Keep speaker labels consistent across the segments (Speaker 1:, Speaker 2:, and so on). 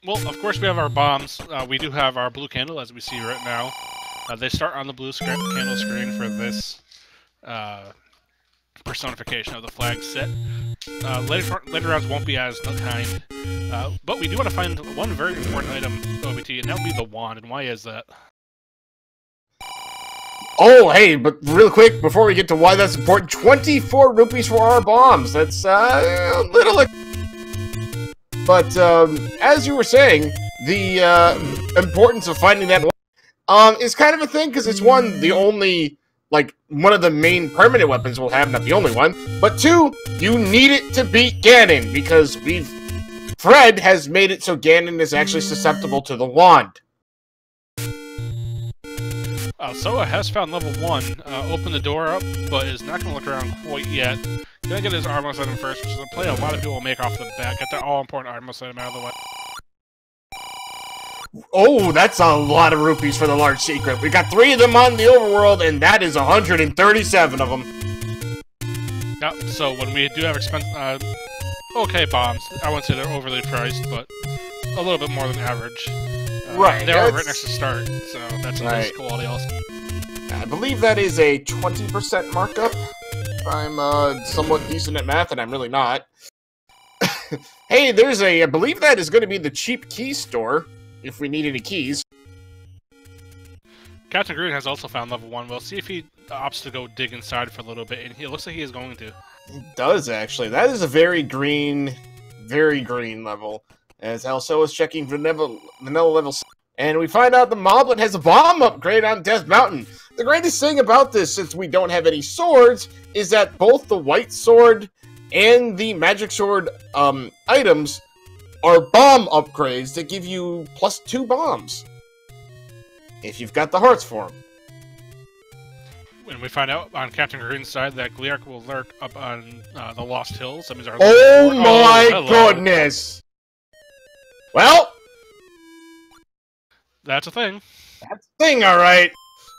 Speaker 1: Well, of course we have our bombs. We do have our blue candle, as we see right now. They start on the blue candle screen for this personification of the flag set. Later rounds won't be as kind. But we do want to find one very important item, OBT, and that would be the wand. And why is that?
Speaker 2: Oh, hey, but real quick, before we get to why that's important, 24 rupees for our bombs. That's a little... But, as you were saying, the importance of finding that is kind of a thing, because it's one, the only, like, one of the main permanent weapons we'll have, not the only one. But two, you need it to beat Ganon, because Fred has made it so Ganon is actually susceptible to the wand.
Speaker 1: Alsoa has found level 1, opened the door up, but is not going to look around quite yet. Gonna get his armor item first, which is a play a lot of people will make off the bat. Get their all-important armor item out of the way.
Speaker 2: Oh, that's a lot of rupees for the large secret. We got 3 of them on the overworld, and that is 137 of them.
Speaker 1: Now, so when we do have okay bombs, I wouldn't say they're overly priced, but a little bit more than average.
Speaker 2: Right.
Speaker 1: They are right next to start, so that's a nice quality also.
Speaker 2: I believe that is a 20% markup. I'm somewhat decent at math, and I'm really not. Hey, I believe that is going to be the cheap key store, if we need any keys.
Speaker 1: Captain Green has also found level 1. We'll see if he opts to go dig inside for a little bit, and it looks like he is going to.
Speaker 2: It does, actually. That is a very green level. As Alsoa is checking vanilla level, and we find out the Moblin has a bomb upgrade on Death Mountain. The greatest thing about this, since we don't have any swords, is that both the white sword and the magic sword items are bomb upgrades that give you +2 bombs. If you've got the hearts for them.
Speaker 1: When we find out on Captain Green's side that Gliark will lurk up on the Lost Hills, that means our
Speaker 2: oh my goodness! Well,
Speaker 1: that's a thing.
Speaker 2: That's a thing, alright.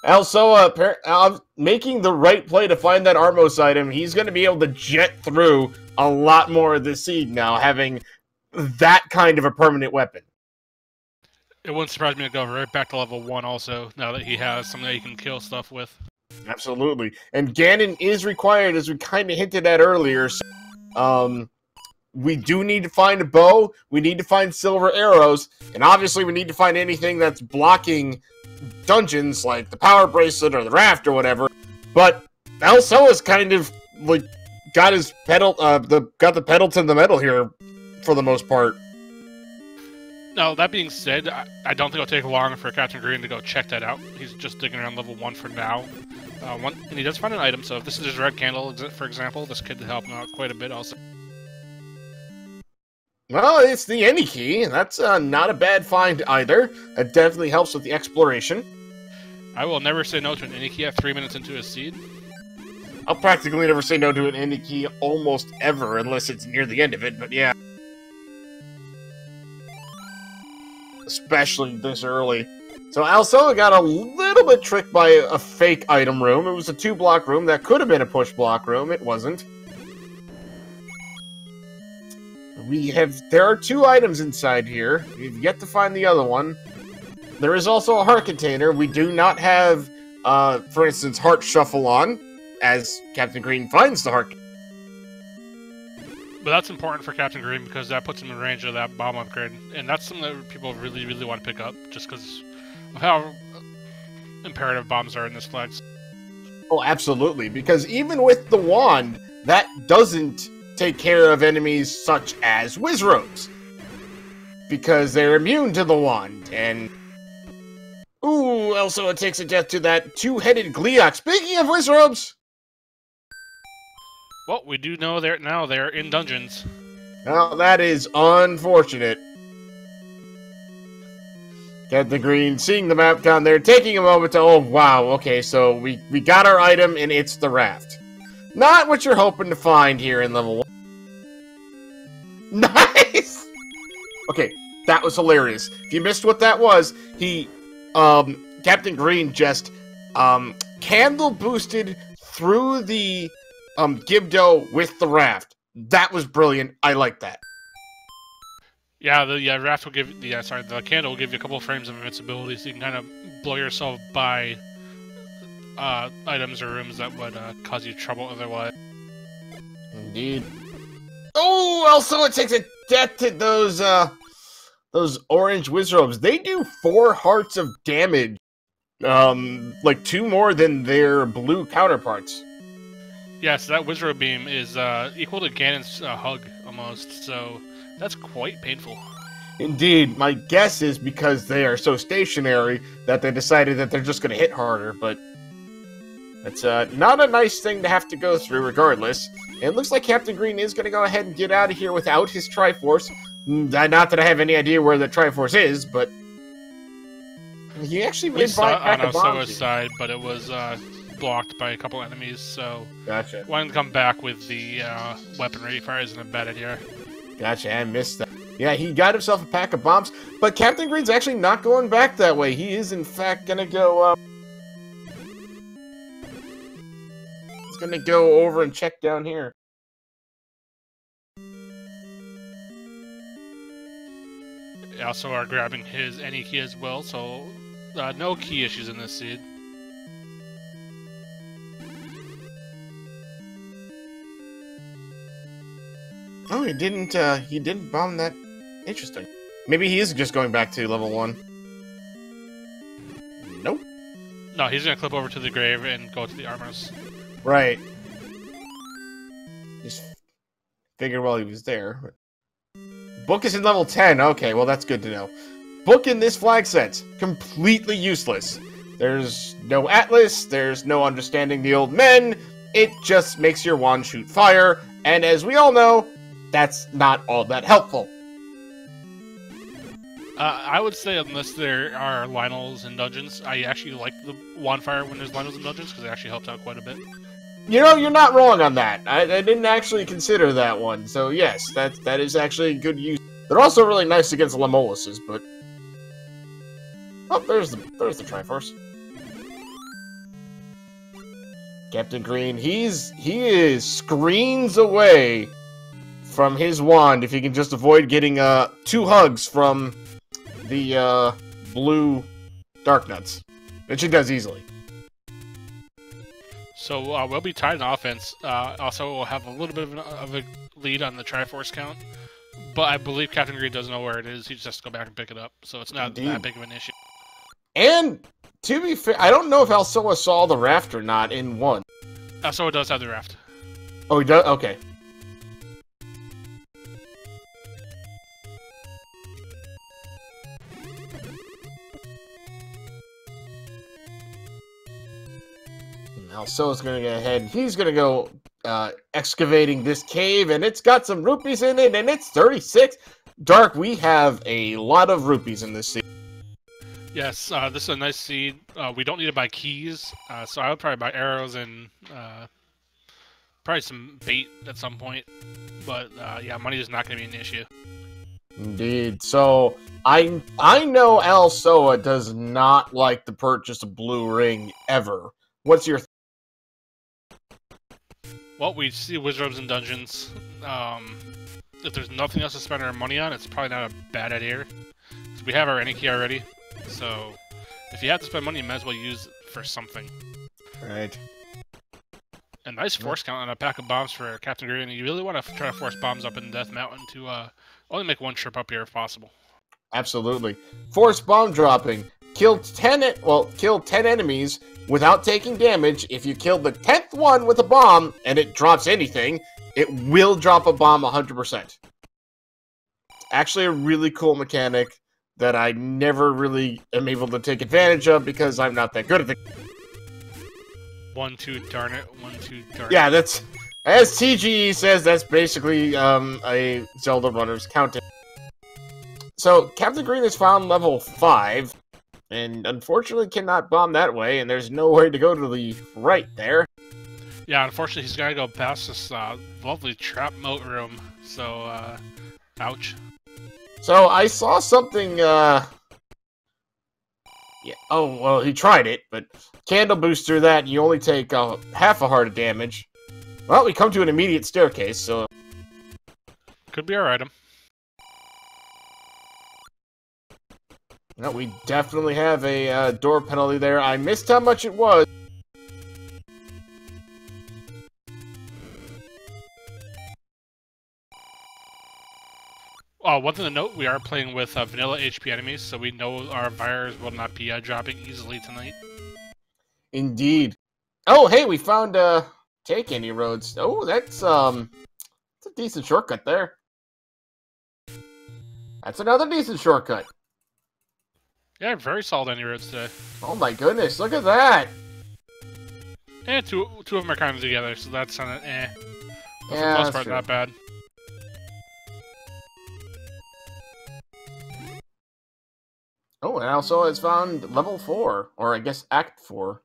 Speaker 2: Alsoa, making the right play to find that Armos item, he's going to be able to jet through a lot more of the seed now, having that kind of a permanent weapon.
Speaker 1: It wouldn't surprise me to go right back to level 1 also, now that he has something that he can kill stuff with.
Speaker 2: Absolutely. And Ganon is required, as we kind of hinted at earlier. So, we do need to find a bow, we need to find silver arrows, and obviously we need to find anything that's blocking dungeons, like the power bracelet or the raft or whatever. But Alsoa's kind of, like, got the pedal to the metal here, for the most part.
Speaker 1: Now, that being said, I don't think it'll take long for Captain Green to go check that out. He's just digging around level 1 for now. And he does find an item, so if this is his red candle, for example, this could help him out quite a bit also.
Speaker 2: Well, it's the any key. That's not a bad find either. It definitely helps with the exploration.
Speaker 1: I will never say no to an any key at 3 minutes into a seed.
Speaker 2: I'll practically never say no to an any key almost ever, unless it's near the end of it, but yeah. Especially this early. So Alsoa got a little bit tricked by a fake item room. It was a 2-block room. That could have been a push-block room. It wasn't. There are 2 items inside here. We've yet to find the other one. There is also a heart container. We do not have, for instance, heart shuffle on, as Captain Green finds the heart.
Speaker 1: But that's important for Captain Green because that puts him in range of that bomb upgrade. And that's something that people really, really want to pick up, just because of how imperative bombs are in this flag.
Speaker 2: Oh, absolutely. Because even with the wand, that doesn't take care of enemies such as Wizrobes, because they're immune to the wand, and... Ooh, Alsoa takes a death to that 2-headed Gliark. Speaking of Wizrobes!
Speaker 1: Well, we do know they're in dungeons.
Speaker 2: Now, that is unfortunate. Captain Green, seeing the map down there, taking a moment to, oh wow, okay, so we got our item, and it's the raft. Not what you're hoping to find here in level 1. Nice! Okay, that was hilarious. If you missed what that was, Captain Green just, candle boosted through the, Gibdo with the raft. That was brilliant. I like that.
Speaker 1: Yeah, the Raft will give the candle will give you a couple of frames of invincibility, so you can kind of blow yourself by items or rooms that would cause you trouble otherwise.
Speaker 2: Indeed. Oh, also it takes a death to those orange wizrobes. They do 4 hearts of damage. Like 2 more than their blue counterparts.
Speaker 1: Yeah, so that wizrobe beam is equal to Ganon's hug almost, so that's quite painful.
Speaker 2: Indeed, my guess is because they are so stationary that they decided that they're just going to hit harder, but it's not a nice thing to have to go through regardless. And it looks like Captain Green is going to go ahead and get out of here without his Triforce. Not that I have any idea where the Triforce is, but he actually made
Speaker 1: on Alsoa's side, but it was blocked by a couple enemies, so
Speaker 2: gotcha.
Speaker 1: Wanting to come back with the weaponry fire isn't a bad idea.
Speaker 2: Gotcha, I missed that. Yeah, he got himself a pack of bombs, but Captain Green's actually not going back that way. He is, in fact, gonna go, he's gonna go over and check down here.
Speaker 1: Also are grabbing his any key as well, so no key issues in this seed.
Speaker 2: Oh, he didn't bomb that. Interesting. Maybe he is just going back to level 1. Nope.
Speaker 1: No, he's gonna clip over to the grave and go to the armors.
Speaker 2: Right. Just figured while he was there. Book is in level 10. Okay, well that's good to know. Book in this flag set. Completely useless. There's no atlas, there's no understanding the old men, it just makes your wand shoot fire, and as we all know, that's not all that helpful.
Speaker 1: I would say unless there are Lionels in dungeons, I actually like the wand fire when there's Lionels in dungeons, because it actually helps out quite a bit.
Speaker 2: You know, you're not wrong on that. I didn't actually consider that one, so yes, that is actually good use. They're also really nice against Lemoluses, but... Oh, there's the Triforce. Captain Green, he is screens away from his wand if he can just avoid getting 2 hugs from the blue Dark Nuts, which he does easily.
Speaker 1: So we'll be tied in offense. Also, we'll have a little bit of a lead on the Triforce count, but I believe Captain Green doesn't know where it is. He just has to go back and pick it up, so it's not that big of an issue.
Speaker 2: And to be fair, I don't know if Alsoa saw the Raft or not in 1.
Speaker 1: Alsoa does have the Raft.
Speaker 2: Oh, he does? Okay. Alsoa's gonna go ahead. He's gonna go excavating this cave, and it's got some rupees in it, and it's 36. Dark, we have a lot of rupees in this seed.
Speaker 1: Yes, this is a nice seed. We don't need to buy keys, so I would probably buy arrows and probably some bait at some point. But yeah, money is not going to be an issue.
Speaker 2: Indeed. So I know Alsoa does not like the purchase of blue ring ever. What's your?
Speaker 1: Well, we see wizards in dungeons. If there's nothing else to spend our money on, it's probably not a bad idea. We have our any key already, so if you have to spend money, you might as well use it for something.
Speaker 2: Right.
Speaker 1: A nice force count on a pack of bombs for Captain Green. You really want to try to force bombs up in Death Mountain to only make 1 trip up here if possible.
Speaker 2: Absolutely. Force bomb dropping. Kill 10 enemies without taking damage. If you kill the 10th one with a bomb and it drops anything, it will drop a bomb 100%. Actually a really cool mechanic that I never really am able to take advantage of because I'm not that good at it.
Speaker 1: 1, 2, darn it. 1, 2, darn it.
Speaker 2: Yeah, that's... As TGE says, that's basically a Zelda runner's counting. So, Captain Green has found level 5, and unfortunately cannot bomb that way, and there's no way to go to the right there.
Speaker 1: Yeah, unfortunately he's got to go past this lovely trap moat room, so, ouch.
Speaker 2: So, I saw something, yeah, oh, well, he tried it, but candle boost through that, and you only take half a heart of damage. Well, we come to an immediate staircase, so...
Speaker 1: Could be our item.
Speaker 2: No, we definitely have a door penalty there. I missed how much it was.
Speaker 1: One thing to note, we are playing with vanilla HP enemies, so we know our fires will not be dropping easily tonight.
Speaker 2: Indeed. Oh, hey, we found take any roads. Oh, that's a decent shortcut there. That's another decent shortcut.
Speaker 1: Yeah, very solid any roads today.
Speaker 2: Oh my goodness, look at that.
Speaker 1: And two of them are kind of together, so that's kind of eh. But
Speaker 2: Yeah,
Speaker 1: for the most part, not bad.
Speaker 2: Oh, and also it's found level 4, or I guess Act 4.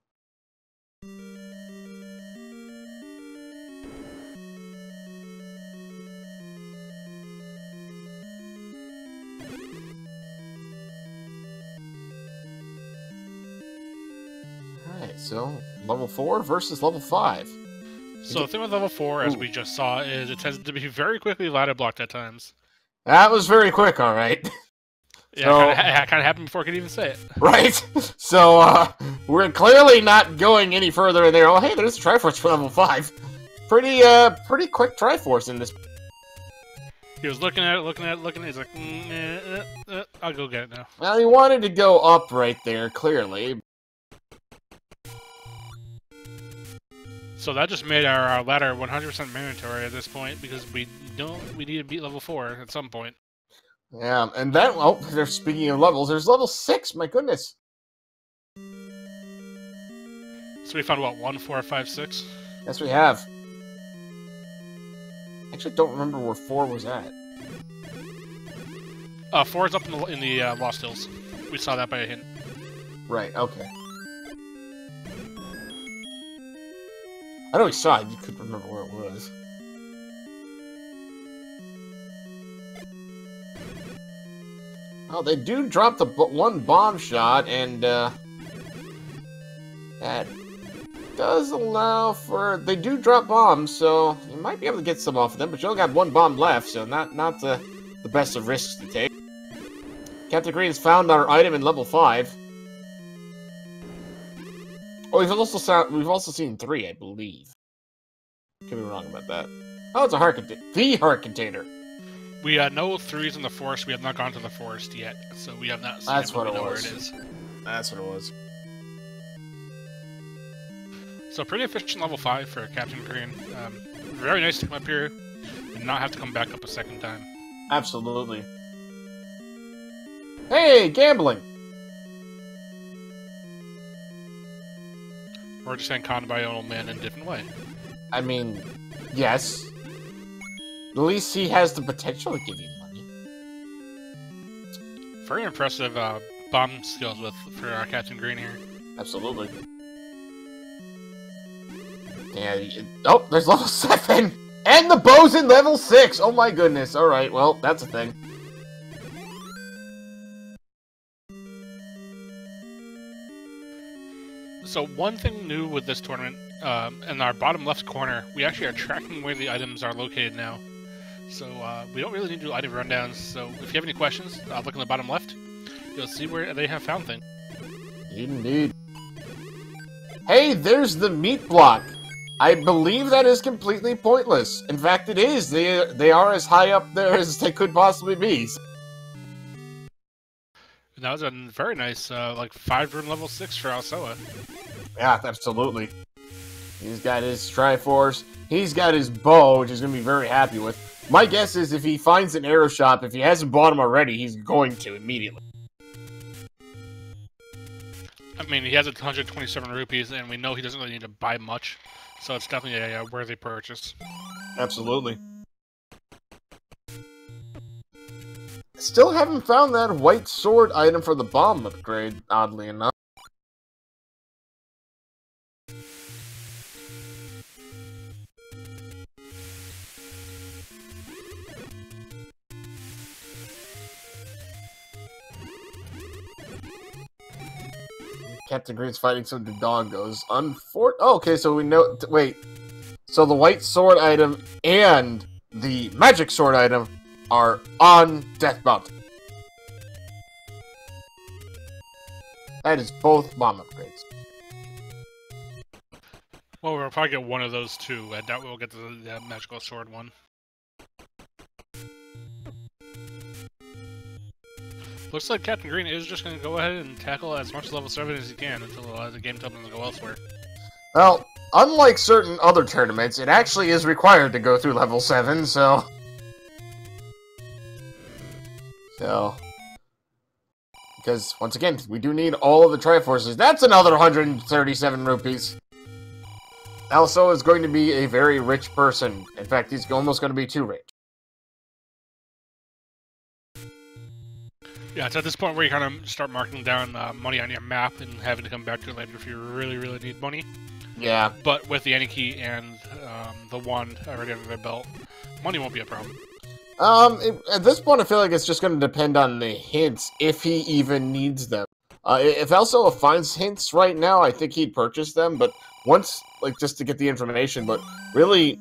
Speaker 2: Alright, so level 4 versus level 5.
Speaker 1: So the thing with level 4, as we just saw, is it tends to be very quickly ladder blocked at times.
Speaker 2: That was very quick, alright.
Speaker 1: Yeah,
Speaker 2: So,
Speaker 1: it kind of happened before I could even say it.
Speaker 2: Right? So, we're clearly not going any further in there. Oh, hey, there's a Triforce for level 5. Pretty quick Triforce in this.
Speaker 1: He was looking at it, he's like, I'll go get it now.
Speaker 2: Well, he wanted to go up right there, clearly.
Speaker 1: So that just made our ladder 100% mandatory at this point, because we need to beat level 4 at some point.
Speaker 2: Yeah, and that, oh, they're speaking of levels, there's level 6, my goodness.
Speaker 1: So we found, what, 1, 4, 5, 6?
Speaker 2: Yes, we have. Actually, don't remember where 4 was at.
Speaker 1: 4 is up in the Lost Hills. We saw that by a hint.
Speaker 2: Right, okay. I know we saw it, you couldn't remember where it was. Oh, they do drop the one bomb shot, and that does allow for... They do drop bombs, so you might be able to get some off of them, but you only got one bomb left, so not the best of risks to take. Captain Green has found our item in level 5. Oh, we've also seen 3, I believe. Could be wrong about that. Oh, it's a heart container. The heart container.
Speaker 1: We know 3's in the forest. We have not gone to the forest yet, so we have not seen
Speaker 2: That's
Speaker 1: it, but
Speaker 2: what
Speaker 1: we
Speaker 2: it
Speaker 1: know
Speaker 2: was.
Speaker 1: where it is.
Speaker 2: That's what it was.
Speaker 1: So pretty efficient level 5 for Captain Green. Very nice to come up here and not have to come back up a second time.
Speaker 2: Absolutely. Hey, gambling!
Speaker 1: Or just getting conned by an old man in a different way.
Speaker 2: I mean, yes. At least he has the potential to give you money.
Speaker 1: Very impressive bomb skills for our Captain Green here.
Speaker 2: Absolutely. Yeah. Oh, there's level 7! And the bow's in level 6! Oh my goodness. Alright, well, that's a thing.
Speaker 1: So one thing new with this tournament, in our bottom left corner, we actually are tracking where the items are located now. So we don't really need to do item rundowns, so if you have any questions, look in the bottom left. You'll see where they have found things.
Speaker 2: Indeed. Hey, there's the meat block. I believe that is completely pointless. In fact, it is. They are as high up there as they could possibly be.
Speaker 1: And that was a very nice, like 5-rune level 6 for Alsoa.
Speaker 2: Yeah, absolutely. He's got his Triforce. He's got his bow, which he's going to be very happy with. My guess is if he finds an arrow shop, if he hasn't bought them already, he's going to immediately.
Speaker 1: I mean, he has 127 rupees, and we know he doesn't really need to buy much. So it's definitely a worthy purchase.
Speaker 2: Absolutely. Still haven't found that white sword item for the bomb upgrade, oddly enough. Captain Green's fighting some Dodongos. Oh, okay, so we know... Wait. So the white sword item and the magic sword item are on Death Mountain. That is both bomb upgrades.
Speaker 1: Well, we'll probably get one of those two. I doubt we'll get the magical sword one. Looks like Captain Green is just going to go ahead and tackle as much level 7 as he can until the game tells him to go elsewhere.
Speaker 2: Well, unlike certain other tournaments, it actually is required to go through level 7, so... Because, once again, we do need all of the Triforces. That's another 137 rupees! Alsoa is going to be a very rich person. In fact, he's almost going to be too rich.
Speaker 1: Yeah, it's at this point where you kind of start marking down money on your map and having to come back to it later if you really, really need money.
Speaker 2: Yeah.
Speaker 1: But with the Any Key and the wand already under their belt, money won't be a problem.
Speaker 2: At this point, I feel like it's just going to depend on the hints, if he even needs them. If Alsoa finds hints right now, I think he'd purchase them, but once, like, just to get the information, but really,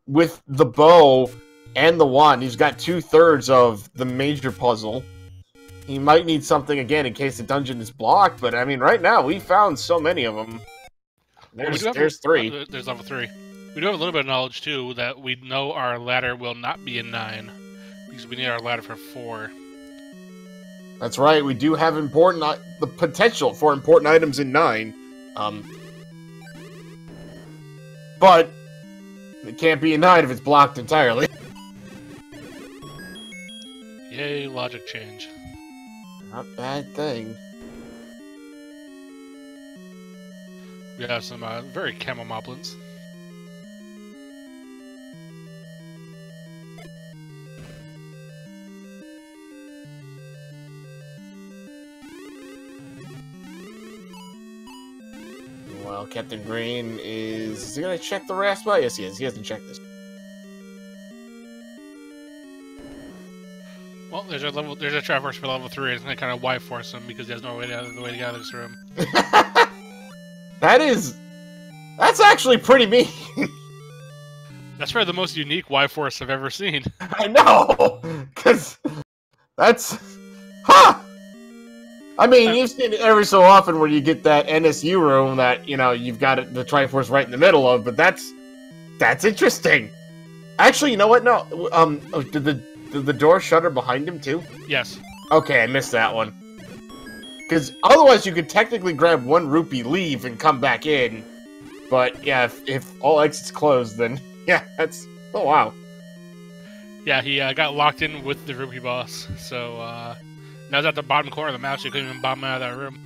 Speaker 2: with the bow and the wand, he's got 2/3 of the major puzzle. He might need something again in case the dungeon is blocked, but I mean, right now, we found so many of them. There's 3.
Speaker 1: There's level 3. We do have a little bit of knowledge, too, that we know our ladder will not be a 9, because we need our ladder for 4.
Speaker 2: That's right, we do have the potential for important items in 9. But it can't be a 9 if it's blocked entirely.
Speaker 1: Yay, logic change.
Speaker 2: Not a bad thing.
Speaker 1: We have some very camo moblins.
Speaker 2: Well, Captain Green is he going to check the Raft spot? Yes, he is. He hasn't checked this.
Speaker 1: Well, there's a Triforce for level 3. It's going to kind of Y-force him because he has no way to get out of this room.
Speaker 2: That's actually pretty mean.
Speaker 1: That's probably the most unique Y-force I've ever seen.
Speaker 2: I know, because that's, I mean, you've seen it every so often where you get that NSU room that, you know, you've got the Triforce right in the middle of, but that's interesting. Actually, you know what? No, did the door shutter behind him too?
Speaker 1: Yes.
Speaker 2: Okay, I missed that one. Because otherwise you could technically grab 1 rupee, leave, and come back in. But yeah, if all exits closed, then yeah, that's... Oh, wow.
Speaker 1: Yeah, he got locked in with the rupee boss, so now he's at the bottom corner of the map, so you couldn't even bomb him out of that room.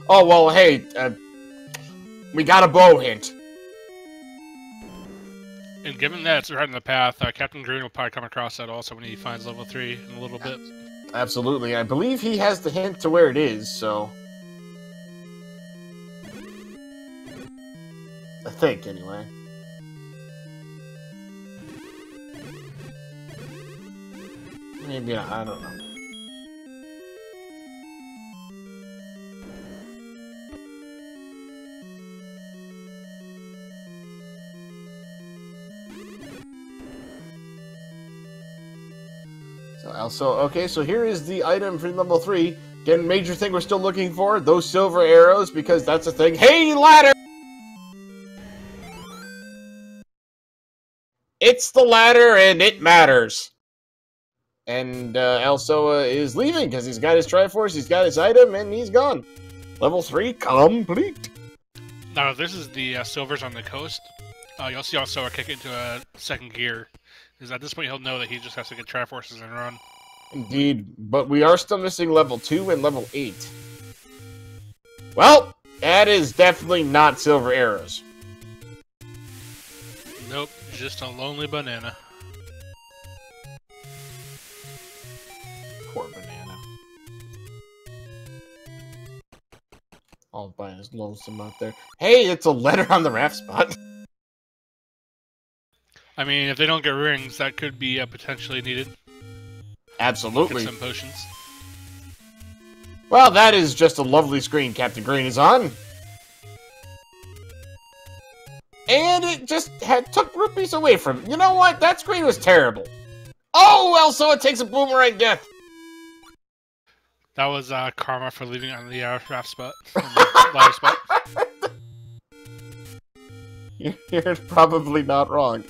Speaker 2: Oh, well, hey, we got a bow hint.
Speaker 1: And given that it's right in the path, Captain Green will probably come across that also when he finds level 3 in a little bit.
Speaker 2: Absolutely. I believe he has the hint to where it is, so... I think, anyway. Maybe not, I don't know. Okay, so here is the item for level 3. Again, major thing we're still looking for, those silver arrows, because that's a thing. Hey, ladder! It's the ladder, and it matters. And Alsoa is leaving, because he's got his Triforce, he's got his item, and he's gone. Level 3 complete.
Speaker 1: Now, this is the silvers on the coast. You'll see Alsoa kick into a second gear. Because at this point, he'll know that he just has to get Triforces and run.
Speaker 2: Indeed, but we are still missing level 2 and level 8. Well, that is definitely not silver arrows.
Speaker 1: Nope, just a lonely banana.
Speaker 2: Poor banana. All by his lonesome out there. Hey, it's a letter on the Raft spot.
Speaker 1: I mean, if they don't get rings, that could be potentially needed.
Speaker 2: Absolutely.
Speaker 1: Get some potions.
Speaker 2: Well, that is just a lovely screen Captain Green is on. And it just took rupees away from him. You know what? That screen was terrible. Oh, well, so it takes a boomerang death.
Speaker 1: That was karma for leaving on the Raft spot. Ladder spot.
Speaker 2: You're probably not wrong.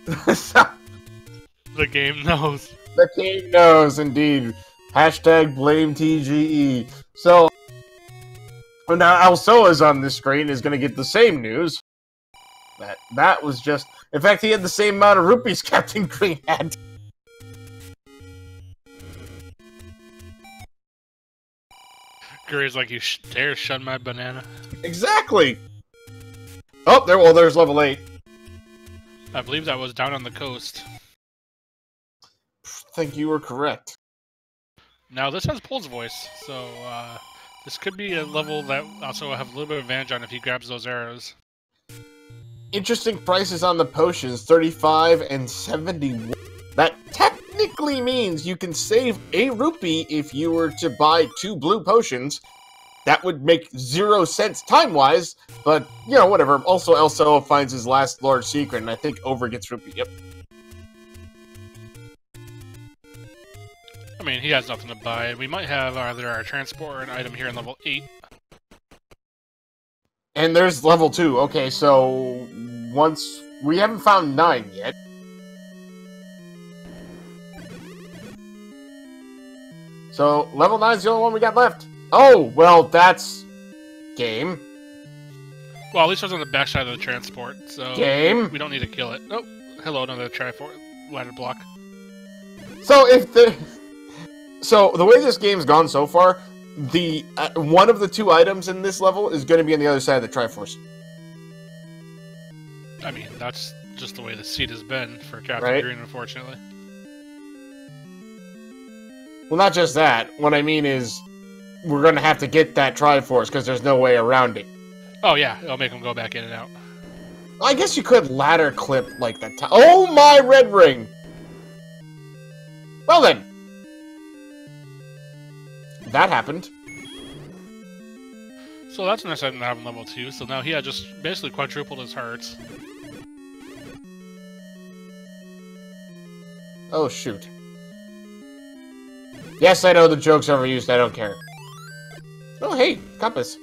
Speaker 1: The game knows.
Speaker 2: The game knows, indeed. Hashtag blame TGE. So, now Alsoa's on this screen is going to get the same news. That was just... In fact, he had the same amount of rupees Captain Green had.
Speaker 1: Gary's like, you dare shun my banana?
Speaker 2: Exactly! Oh, there's level 8.
Speaker 1: I believe that was down on the coast.
Speaker 2: I think you were correct.
Speaker 1: Now, this has Pole's voice, so this could be a level that also will have a little bit of advantage on if he grabs those arrows.
Speaker 2: Interesting prices on the potions, 35 and 71. That technically means you can save a rupee if you were to buy 2 blue potions. That would make 0 sense time-wise, but, you know, whatever. Also, Alsoa finds his last large secret, and I think Over gets rupee. Yep.
Speaker 1: I mean, he has nothing to buy. We might have either our transport or an item here in level 8.
Speaker 2: And there's level 2. Okay, so once... We haven't found 9 yet. So, level 9 is the only one we got left. Oh, well, that's... game.
Speaker 1: Well, at least it was on the backside of the transport, so...
Speaker 2: Game.
Speaker 1: We don't need to kill it. Oh, hello, another Triforce ladder block.
Speaker 2: So, if the... So, the way this game's gone so far, the one of the 2 items in this level is going to be on the other side of the Triforce.
Speaker 1: I mean, that's just the way the seat has been for Captain
Speaker 2: Right.
Speaker 1: Green, unfortunately.
Speaker 2: Well, not just that. What I mean is, we're going to have to get that Triforce, because there's no way around it.
Speaker 1: Oh yeah, it'll make him go back in and out.
Speaker 2: I guess you could ladder clip, like, the top. Oh, my red ring! Well then. That happened.
Speaker 1: So that's a nice item to have in level 2, so now he had just basically quadrupled his hearts.
Speaker 2: Oh, shoot. Yes, I know the joke's overused, I don't care. Oh, hey, compass.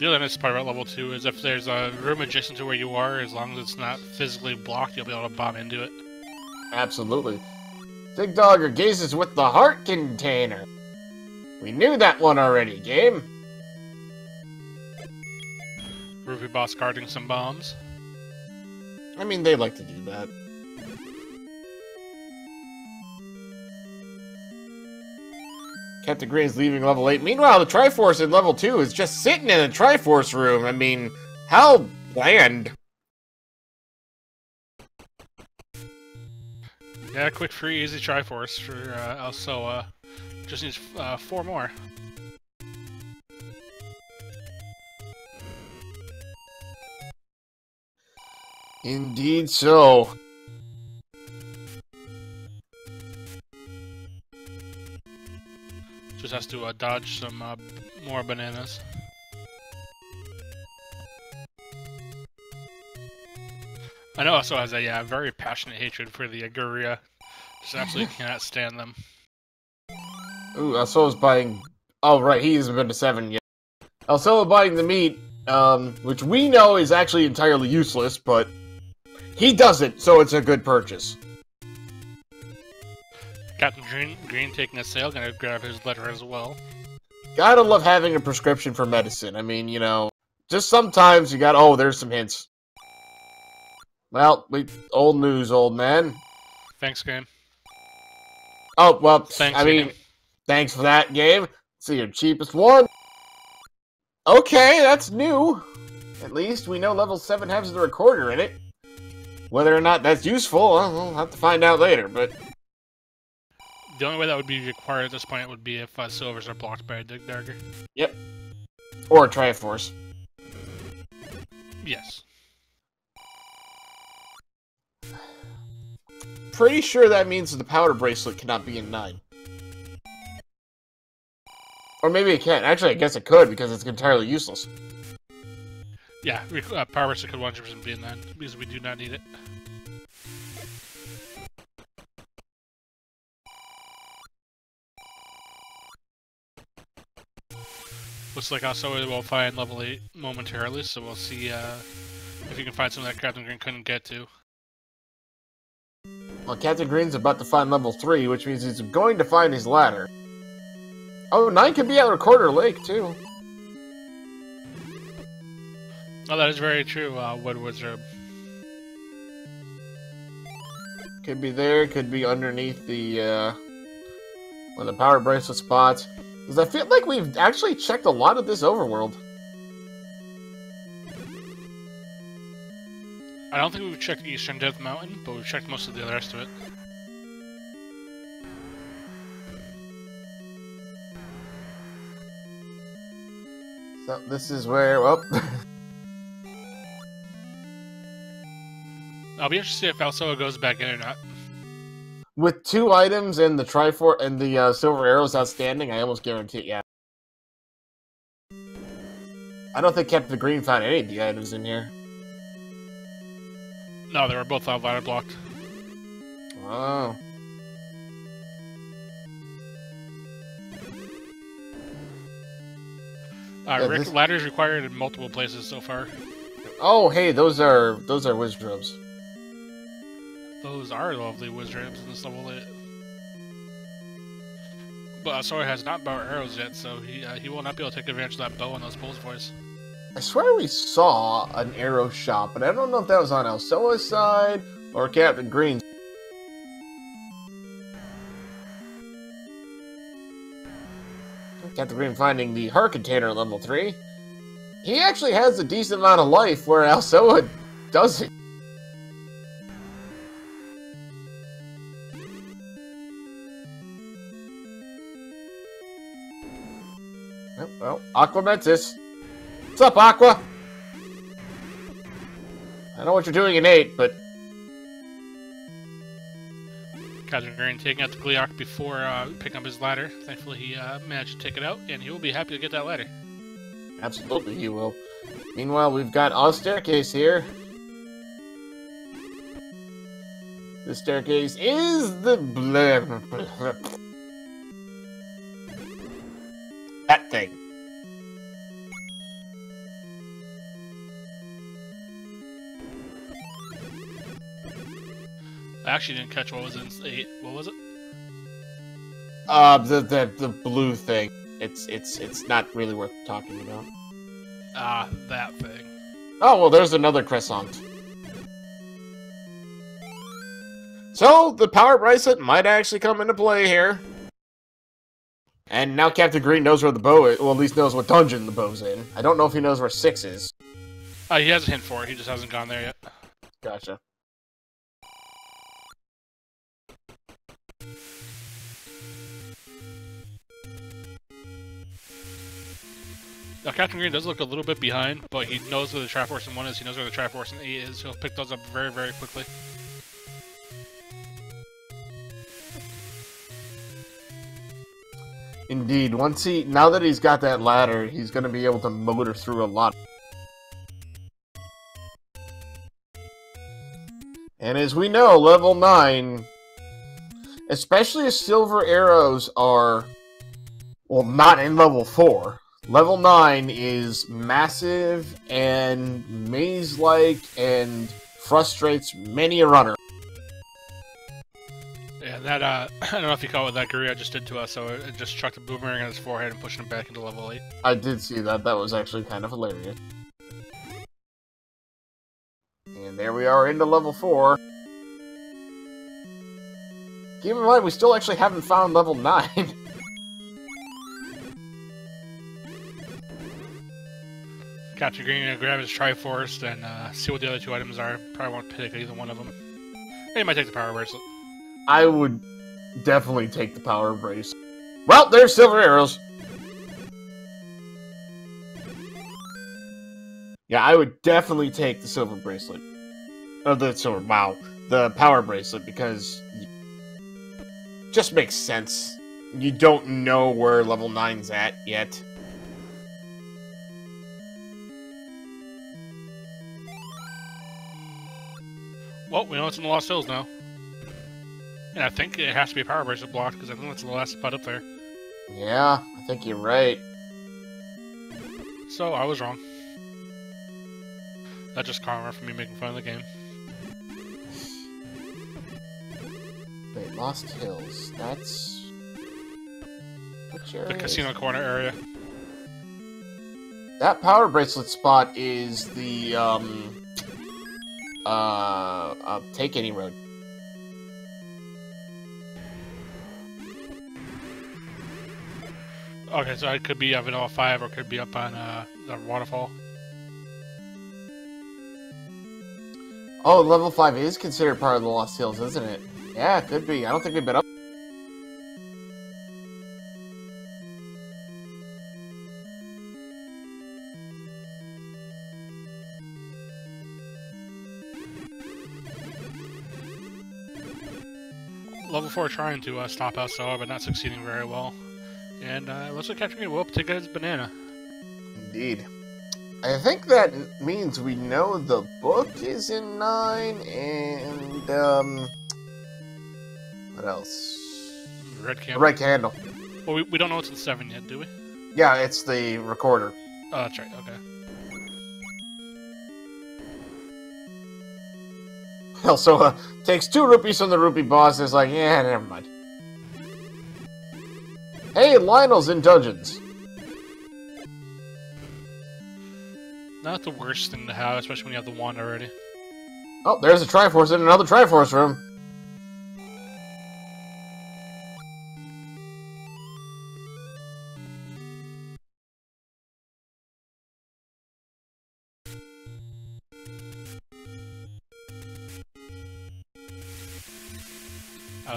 Speaker 1: The other nice part about level 2 is if there's a room adjacent to where you are, as long as it's not physically blocked, you'll be able to bomb into it.
Speaker 2: Absolutely. Big Dogger gazes with the heart container. We knew that one already, game.
Speaker 1: Rupee boss guarding some bombs.
Speaker 2: I mean, they like to do that. Captain Green's leaving level 8. Meanwhile, the Triforce in level 2 is just sitting in the Triforce room. I mean, how bland.
Speaker 1: Yeah, quick, free, easy Triforce for Alsoa. Just needs 4 more.
Speaker 2: Indeed so.
Speaker 1: Just has to dodge some more bananas. I know also has a very passionate hatred for the Aguria. Just absolutely cannot stand them.
Speaker 2: Ooh, Alsoa's buying... Oh, right, he hasn't been to 7 yet. Alsoa buying the meat, which we know is actually entirely useless, but he does it, so it's a good purchase.
Speaker 1: Captain Green taking a sail, gonna grab his letter as well.
Speaker 2: Gotta love having a prescription for medicine. I mean, you know, just sometimes you got... Oh, there's some hints. Well, old news, old man.
Speaker 1: Thanks, game.
Speaker 2: Oh, well,
Speaker 1: Thanks,
Speaker 2: I mean,
Speaker 1: game.
Speaker 2: thanks for that, game. See your cheapest one. Okay, that's new. At least we know level 7 has the recorder in it. Whether or not that's useful, well, we'll have to find out later, but...
Speaker 1: The only way that would be required at this point would be if silvers are blocked by a dig dagger.
Speaker 2: Yep. Or a Triforce.
Speaker 1: Yes.
Speaker 2: Pretty sure that means the powder bracelet cannot be in 9. Or maybe it can. Actually, I guess it could, because it's entirely useless.
Speaker 1: Yeah, power bracelet could 100% be in 9, because we do not need it. Looks like Alsoa will find level 8 momentarily, so we'll see if you can find something that Captain Green couldn't get to.
Speaker 2: Well, Captain Green's about to find level 3, which means he's going to find his ladder. Oh, 9 could be at Recorder Lake, too.
Speaker 1: Oh, that is very true, Wood Wizard.
Speaker 2: Could be there, could be underneath the, one of the power bracelet spots. Because I feel like we've actually checked a lot of this overworld.
Speaker 1: I don't think we've checked Eastern Death Mountain, but we've checked most of the rest of it.
Speaker 2: So this is where, well...
Speaker 1: I'll be interested to see if Alsoa goes back in or not.
Speaker 2: With 2 items and the Triforce and the silver arrows outstanding, I almost guarantee it, yeah. I don't think Captain Green found any of the items in here.
Speaker 1: No, they were both ladder blocked.
Speaker 2: Oh. Yeah,
Speaker 1: Rick, ladders required in multiple places so far.
Speaker 2: Oh, hey, those are wizard robes.
Speaker 1: Those are lovely wizards in this level 8. But Alsoa has not bow arrows yet, so he will not be able to take advantage of that bow and those pulls voice.
Speaker 2: I swear we saw an arrow shop, but I don't know if that was on Alsoa's side or Captain Green's. Captain Green finding the heart container at level 3. He actually has a decent amount of life, where Alsoa doesn't. Well, Aqua Mentis. What's up, Aqua? I know what you're doing in 8, but...
Speaker 1: Captain Green taking out the Gleeok before picking up his ladder. Thankfully, he managed to take it out, and he will be happy to get that ladder.
Speaker 2: Absolutely, he will. Meanwhile, we've got a staircase here. The staircase is the... that thing.
Speaker 1: I actually didn't catch what was in 8. What was it?
Speaker 2: The blue thing. It's not really worth talking about.
Speaker 1: That thing.
Speaker 2: Oh, well, there's another croissant. So, the power bracelet might actually come into play here. And now Captain Green knows where the bow is, well, at least knows what dungeon the bow's in. I don't know if he knows where 6 is.
Speaker 1: He has a hint for it, he just hasn't gone there yet.
Speaker 2: Gotcha.
Speaker 1: Now, Captain Green does look a little bit behind, but he knows where the Triforce in 1 is, he knows where the Triforce in 8 is, he'll pick those up very, very quickly.
Speaker 2: Indeed, now that he's got that ladder, he's going to be able to motor through a lot. And as we know, level 9, especially as silver arrows are, well, not in level 4. Level 9 is massive and maze-like and frustrates many a runner.
Speaker 1: Yeah, that, I don't know if you caught what that Gurria just did to us, so it just chucked a boomerang on his forehead and pushed him back into level 8.
Speaker 2: I did see that. That was actually kind of hilarious. And there we are into level 4. Keep in mind, we still actually haven't found level 9.
Speaker 1: Captain Green gonna grab his Triforce and see what the other 2 items are. Probably won't pick either one of them. And he might take the power bracelet.
Speaker 2: I would definitely take the power brace. Well, there's silver arrows. Yeah, I would definitely take the silver bracelet. Or the power bracelet, because it just makes sense. You don't know where level 9's at yet.
Speaker 1: Well, we know it's in the Lost Hills now. And I think it has to be a power bracelet blocked, because I think that's the last spot up there.
Speaker 2: Yeah, I think you're right.
Speaker 1: So, I was wrong. That's just karma for me making fun of the game.
Speaker 2: Wait, Lost Hills. That's... Which area?
Speaker 1: The casino corner area.
Speaker 2: That power bracelet spot is the, Take Any Road.
Speaker 1: Okay, so it could be up in Vanilla 5 or it could be up on, the waterfall.
Speaker 2: Oh, level 5 is considered part of the Lost Hills, isn't it? Yeah, it could be. I don't think we've been up.
Speaker 1: Level 4 trying to stop Alsoa, but not succeeding very well. And looks like CaptainGreen will take his banana.
Speaker 2: Indeed. I think that means we know the book is in 9, and, what else?
Speaker 1: Red candle.
Speaker 2: The red candle.
Speaker 1: Well, we don't know what's in 7 yet, do we?
Speaker 2: Yeah, it's the recorder.
Speaker 1: Oh, that's right, okay.
Speaker 2: Alsoa takes 2 rupees from the rupee boss and is like, yeah, never mind. Hey, Lionel's in dungeons.
Speaker 1: Not the worst thing to have, especially when you have the wand already.
Speaker 2: Oh, there's a Triforce in another Triforce room.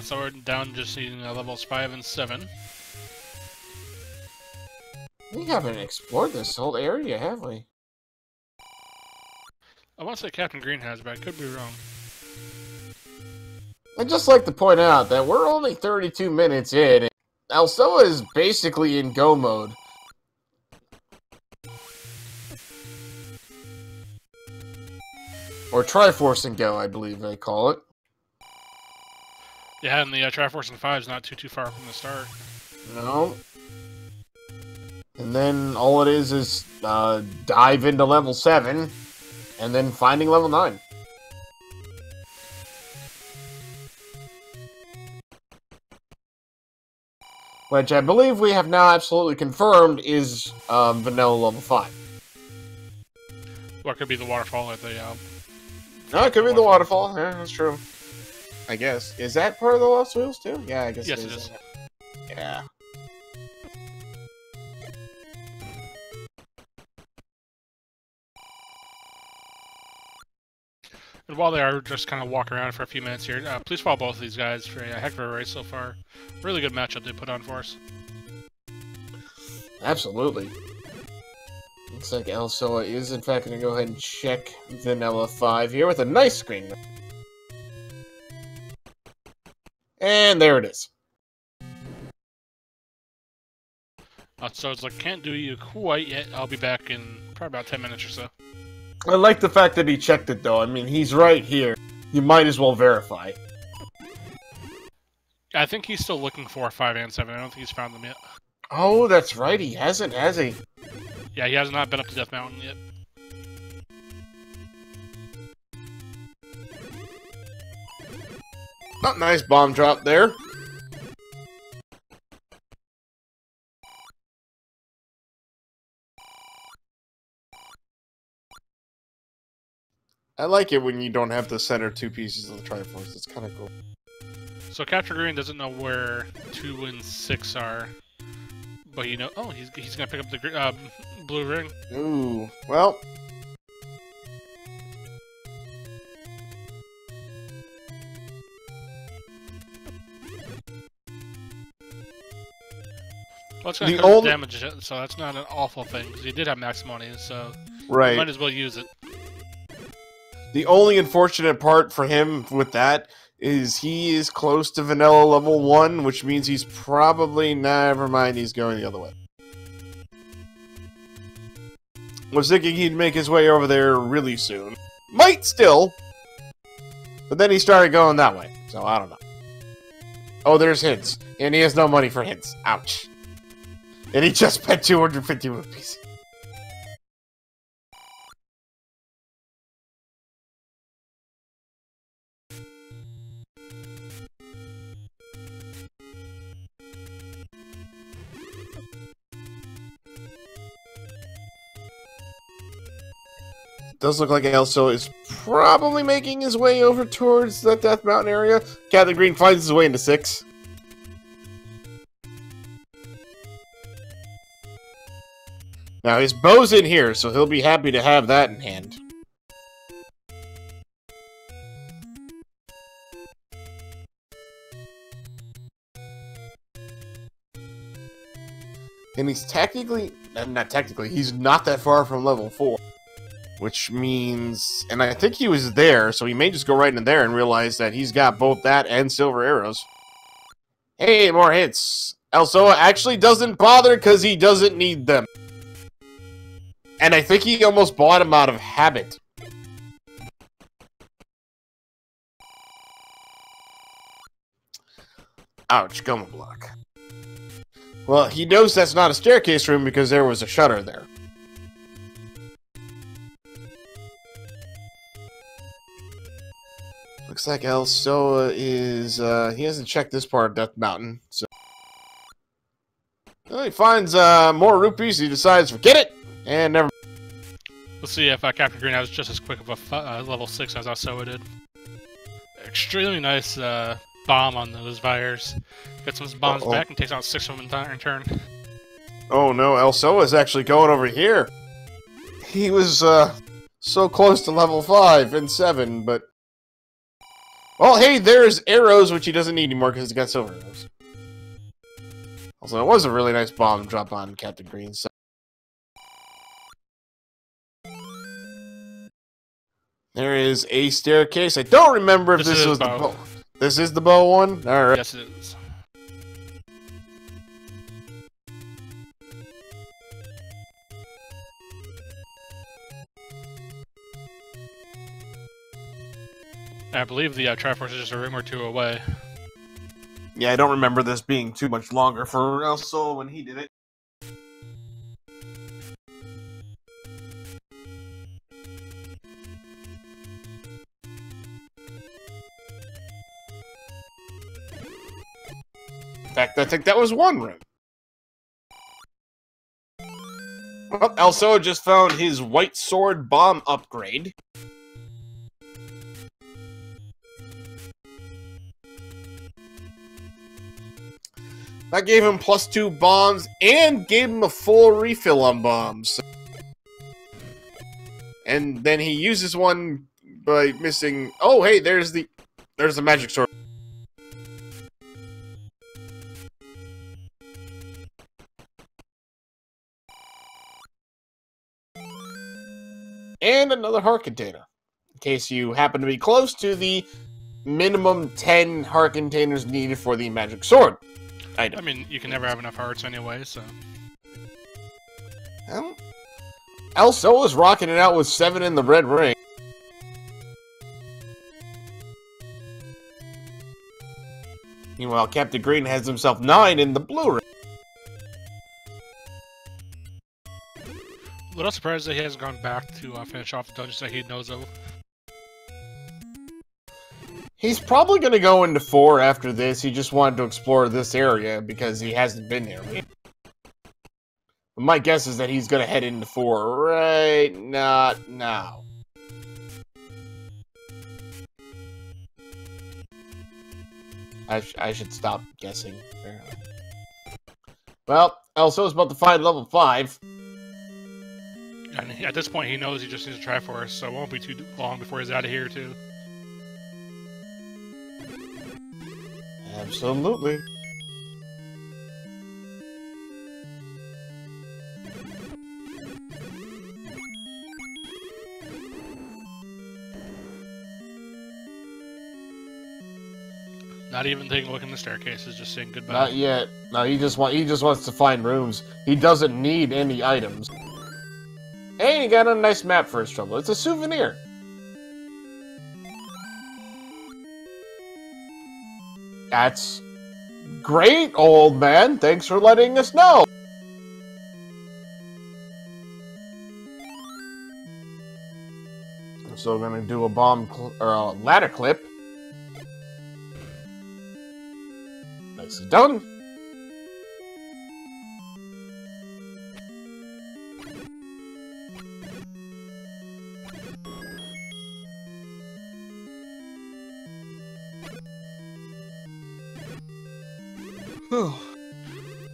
Speaker 1: So we're down just needing levels 5 and 7.
Speaker 2: We haven't explored this whole area, have we?
Speaker 1: I want to say Captain Green has, but I could be wrong.
Speaker 2: I'd just like to point out that we're only 32 minutes in, and Alsoa is basically in go mode. Or Triforce and go, I believe they call it.
Speaker 1: Yeah, and the Triforce and 5 is not too far from the start.
Speaker 2: No. And then all it is dive into level 7, and then finding level 9. Which I believe we have now absolutely confirmed is vanilla level 5.
Speaker 1: Or it could be the waterfall or the...
Speaker 2: No, it could be the waterfall. Yeah, that's true. I guess. Is that part of the Lost Wheels too? Yeah, I guess
Speaker 1: yes,
Speaker 2: it is. Yeah.
Speaker 1: And while they are just kind of walking around for a few minutes here, please follow both of these guys for a heck of a race so far. Really good matchup they put on for us.
Speaker 2: Absolutely. Looks like Alsoa is in fact going to go ahead and check Vanilla 5 here with a nice screen. And there it is.
Speaker 1: So it's like, can't do you quite yet. I'll be back in probably about 10 minutes or so.
Speaker 2: I like the fact that he checked it, though. I mean, he's right here. You might as well verify.
Speaker 1: I think he's still looking for 5 and 7. I don't think he's found them yet.
Speaker 2: Oh, that's right. He hasn't, has he?
Speaker 1: Yeah, he has not been up to Death Mountain yet.
Speaker 2: Not nice bomb drop there. I like it when you don't have the center 2 pieces of the Triforce. It's kind of cool.
Speaker 1: So Captain Green doesn't know where 2 and 6 are, but you know, oh, he's gonna pick up the blue ring.
Speaker 2: Ooh, well.
Speaker 1: Well, it's gonna hurt damage, so that's not an awful thing because he did have max money, so
Speaker 2: right.
Speaker 1: Might as well use it.
Speaker 2: The only unfortunate part for him with that is he is close to vanilla level 1, which means he's probably, never mind, he's going the other way. Was thinking he'd make his way over there really soon. Might still, but then he started going that way, so I don't know. Oh, there's hints, and he has no money for hints. Ouch. And he just spent 250 rupees. Does look like Alsoa is probably making his way over towards that Death Mountain area. Captain Green finds his way into 6. Now, his bow's in here, so he'll be happy to have that in hand. And he's technically... not technically, he's not that far from level 4. Which means... And I think he was there, so he may just go right in there and realize that he's got both that and silver arrows. Hey, more hits. Alsoa actually doesn't bother because he doesn't need them. And I think he almost bought him out of habit. Ouch, Goma block. Well, he knows that's not a staircase room because there was a shutter there. Looks like Alsoa is, he hasn't checked this part of Death Mountain, so... Well, he finds, more rupees, he decides, forget it, and never...
Speaker 1: We'll see if Captain Green has just as quick of a level 6 as Alsoa did. Extremely nice, bomb on those Vires. Gets some bombs back and takes out 6 of them in turn.
Speaker 2: Oh no, Alsoa is actually going over here. He was, so close to level 5 and 7, but... Well, hey, there's arrows, which he doesn't need anymore because he's got silver arrows. Also, it was a really nice bomb drop on Captain Green. So. There is a staircase. I don't remember if this was the bow. This is the bow one? Alright.
Speaker 1: Yes, it is. I believe the Triforce is just a room or 2 away.
Speaker 2: Yeah, I don't remember this being too much longer for Alsoa when he did it. In fact, I think that was 1 room. Well, Alsoa just found his white sword bomb upgrade. That gave him +2 bombs and gave him a full refill on bombs. And then he uses one by missing... Oh, hey, there's the magic sword. And another heart container. In case you happen to be close to the minimum 10 heart containers needed for the magic sword item.
Speaker 1: I mean, you can never have enough hearts anyway, so...
Speaker 2: Well, Alsoa's rocking it out with 7 in the red ring. Meanwhile, Captain Green has himself 9 in the blue ring.
Speaker 1: A little surprised that he hasn't gone back to finish off the dungeons that he knows of.
Speaker 2: He's probably going to go into 4 after this. He just wanted to explore this area because he hasn't been there. My guess is that he's going to head into 4 right not now. I should stop guessing. Well, Alsoa's about to find level 5.
Speaker 1: And at this point, he knows he just needs a Triforce, so it won't be too long before he's out of here, too.
Speaker 2: Absolutely.
Speaker 1: Not even taking a look in the staircases, just saying goodbye.
Speaker 2: Not yet. No, he just wants to find rooms. He doesn't need any items. Hey, he got a nice map for his trouble. It's a souvenir. That's great, old man. Thanks for letting us know. I'm still gonna do a or a ladder clip. Nicely done.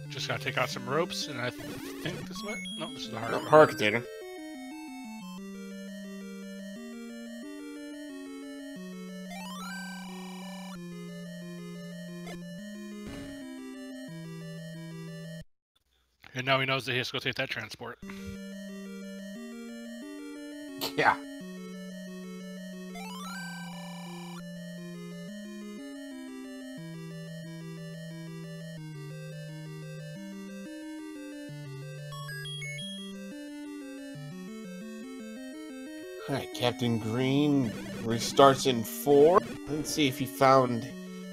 Speaker 1: Just gotta take out some ropes, and I think this might... No, this is the hard one.
Speaker 2: Horror container.
Speaker 1: And now he knows that he has to go take that transport.
Speaker 2: Yeah. Alright, Captain Green restarts in 4. Let's see if he found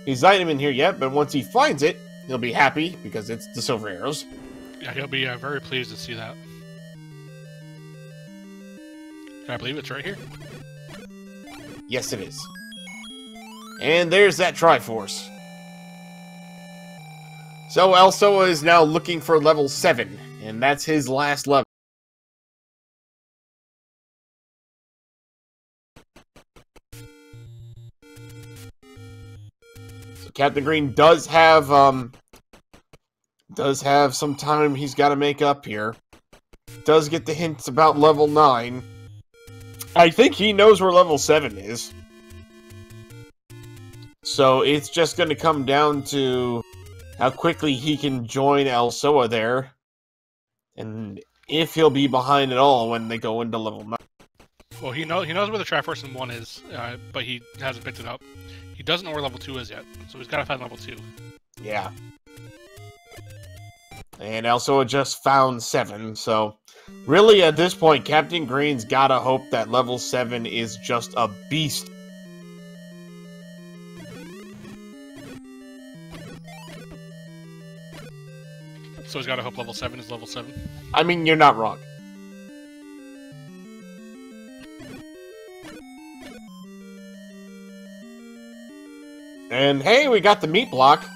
Speaker 2: his item in here yet, but once he finds it, he'll be happy because it's the silver arrows.
Speaker 1: Yeah, he'll be very pleased to see that. Can I believe it's right here?
Speaker 2: Yes, it is. And there's that Triforce. So Alsoa is now looking for level 7, and that's his last level. So Captain Green does have some time he's got to make up here. Does get the hints about level 9. I think he knows where level 7 is. So it's just going to come down to how quickly he can join Alsoa there. And if he'll be behind at all when they go into level 9.
Speaker 1: Well, he knows where the Triforce in 1 is, but he hasn't picked it up. He doesn't know where level 2 is yet, so he's got to find level 2.
Speaker 2: Yeah. And Alsoa just found 7, so... Really, at this point, Captain Green's gotta hope that level 7 is just a beast.
Speaker 1: So he's gotta hope level 7 is level 7?
Speaker 2: I mean, you're not wrong. And hey, we got the meat block.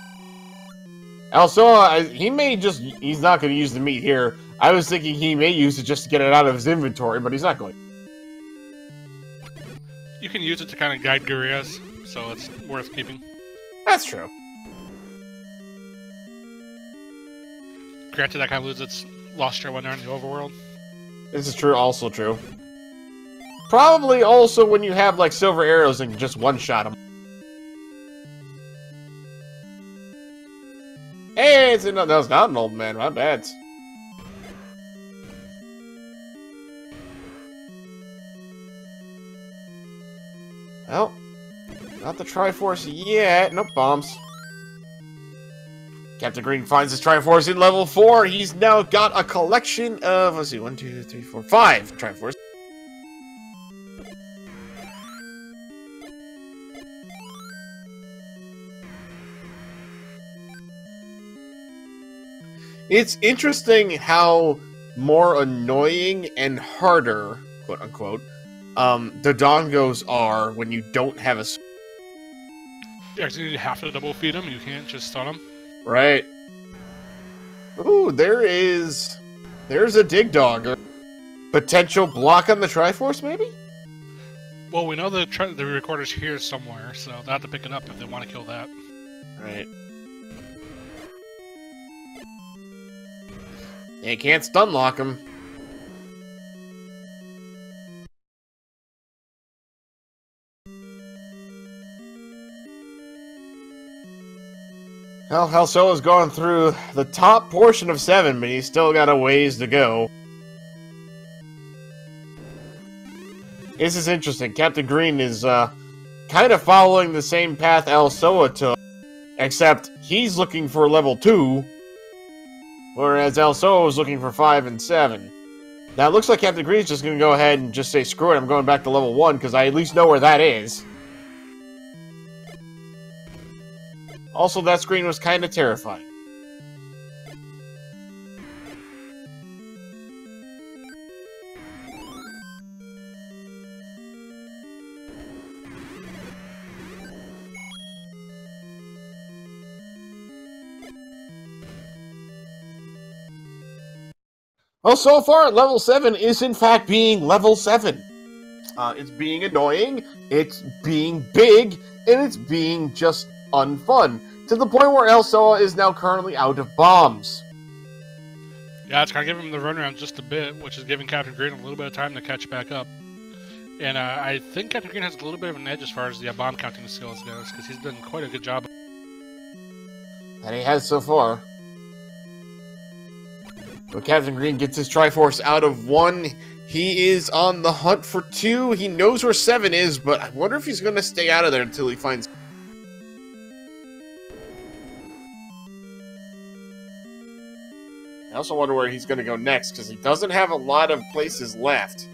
Speaker 2: Alsoa, he's not going to use the meat here. I was thinking he may use it just to get it out of his inventory, but he's not going.
Speaker 1: You can use it to kind of guide Gurias, so it's worth keeping.
Speaker 2: That's true.
Speaker 1: Granted, that kind of loses its luster when they're in the overworld.
Speaker 2: This is true, also true. Probably also when you have, like, silver arrows and just one-shot them. Hey, that was not an old man, my bad. Well, not the Triforce yet. Nope, bombs. Captain Green finds his Triforce in level 4. He's now got a collection of, let's see, 1, 2, 3, 4, 5 Triforce. It's interesting how more annoying and harder, quote-unquote, the dongos are when you don't have a...
Speaker 1: You actually have to double feed them, you can't just stun them.
Speaker 2: Right. Ooh, there's a dig dog. Potential block on the Triforce, maybe?
Speaker 1: Well, we know the recorder's here somewhere, so they'll have to pick it up if they want to kill that.
Speaker 2: Right. They can't stun lock him. Well, Alsoa's gone through the top portion of 7, but he's still got a ways to go. This is interesting. Captain Green is kind of following the same path Alsoa took, except he's looking for level 2, whereas Alsoa was looking for 5 and 7. Now, it looks like Captain Green's just going to go ahead and just say, screw it, I'm going back to level 1, because I at least know where that is. Also, that screen was kind of terrifying. Well, so far, level 7 is in fact being level 7. It's being annoying, it's being big, and it's being just unfun. to the point where Alsoa is now currently out of bombs.
Speaker 1: Yeah, it's kind of giving him the runaround just a bit, which is giving Captain Green a little bit of time to catch back up. And I think Captain Green has a little bit of an edge as far as the bomb counting skills goes, because he's done quite a good job.
Speaker 2: And he has so far. But Captain Green gets his Triforce out of 1. He is on the hunt for 2. He knows where 7 is, but I wonder if he's going to stay out of there until he finds... I also wonder where he's going to go next, because he doesn't have a lot of places left.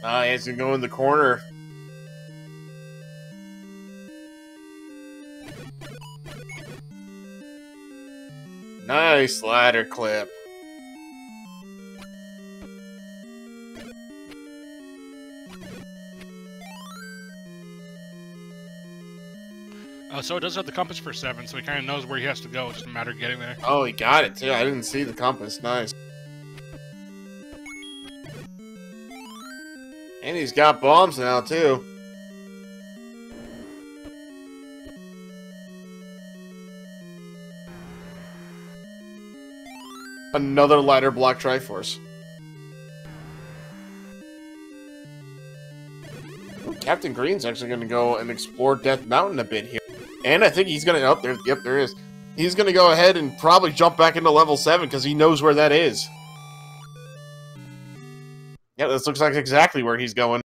Speaker 2: He's going to go in the corner. Nice ladder clip.
Speaker 1: So it does have the compass for 7, so he kind of knows where he has to go. It's just a matter of getting there.
Speaker 2: Oh, he got it, too. I didn't see the compass. Nice. And he's got bombs now, too. Another ladder block Triforce. Ooh, Captain Green's actually going to go and explore Death Mountain a bit here. And I think he's going to... Oh, there, yep, there is. He's going to go ahead and probably jump back into level 7 because he knows where that is. Yeah, this looks like exactly where he's going.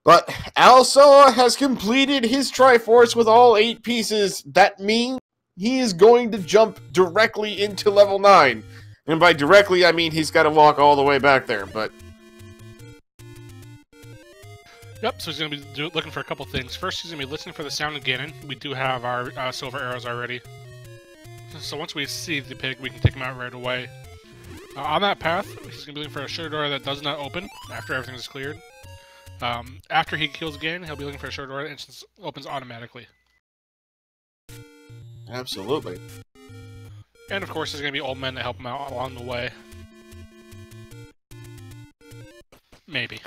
Speaker 2: But Alsoa has completed his Triforce with all 8 pieces. That means he is going to jump directly into level 9. And by directly, I mean he's got to walk all the way back there, but...
Speaker 1: Yep, so he's going to be looking for a couple things. First, he's going to be listening for the sound of Ganon. We do have our silver arrows already. So once we see the pig, we can take him out right away. On that path, he's going to be looking for a sugar door that does not open after everything is cleared. After he kills Ganon, he'll be looking for a sugar door that opens automatically.
Speaker 2: Absolutely.
Speaker 1: And of course, there's going to be old men to help him out along the way. Maybe.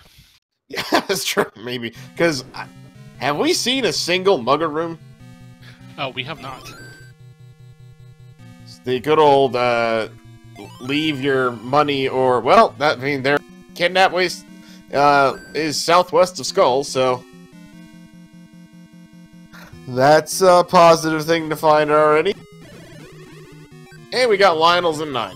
Speaker 2: Yeah, that's true. Maybe. Because, have we seen a single mugger room?
Speaker 1: Oh, we have not.
Speaker 2: It's the good old, leave your money or, well, that, I mean, their kidnap waste, is southwest of Skull, so... That's a positive thing to find already. And we got Lionel's in 9.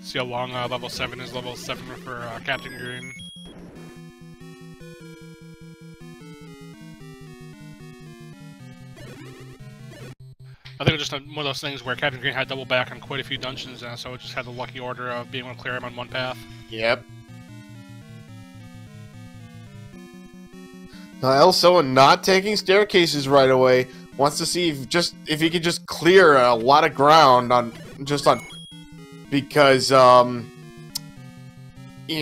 Speaker 1: See how long level 7 is. Level 7 for Captain Green. I think it was just one of those things where Captain Green had double back on quite a few dungeons, so it just had the lucky order of being able to clear him on one path.
Speaker 2: Yep. Now, Alsoa not taking staircases right away. Wants to see if he could just clear a lot of ground on because you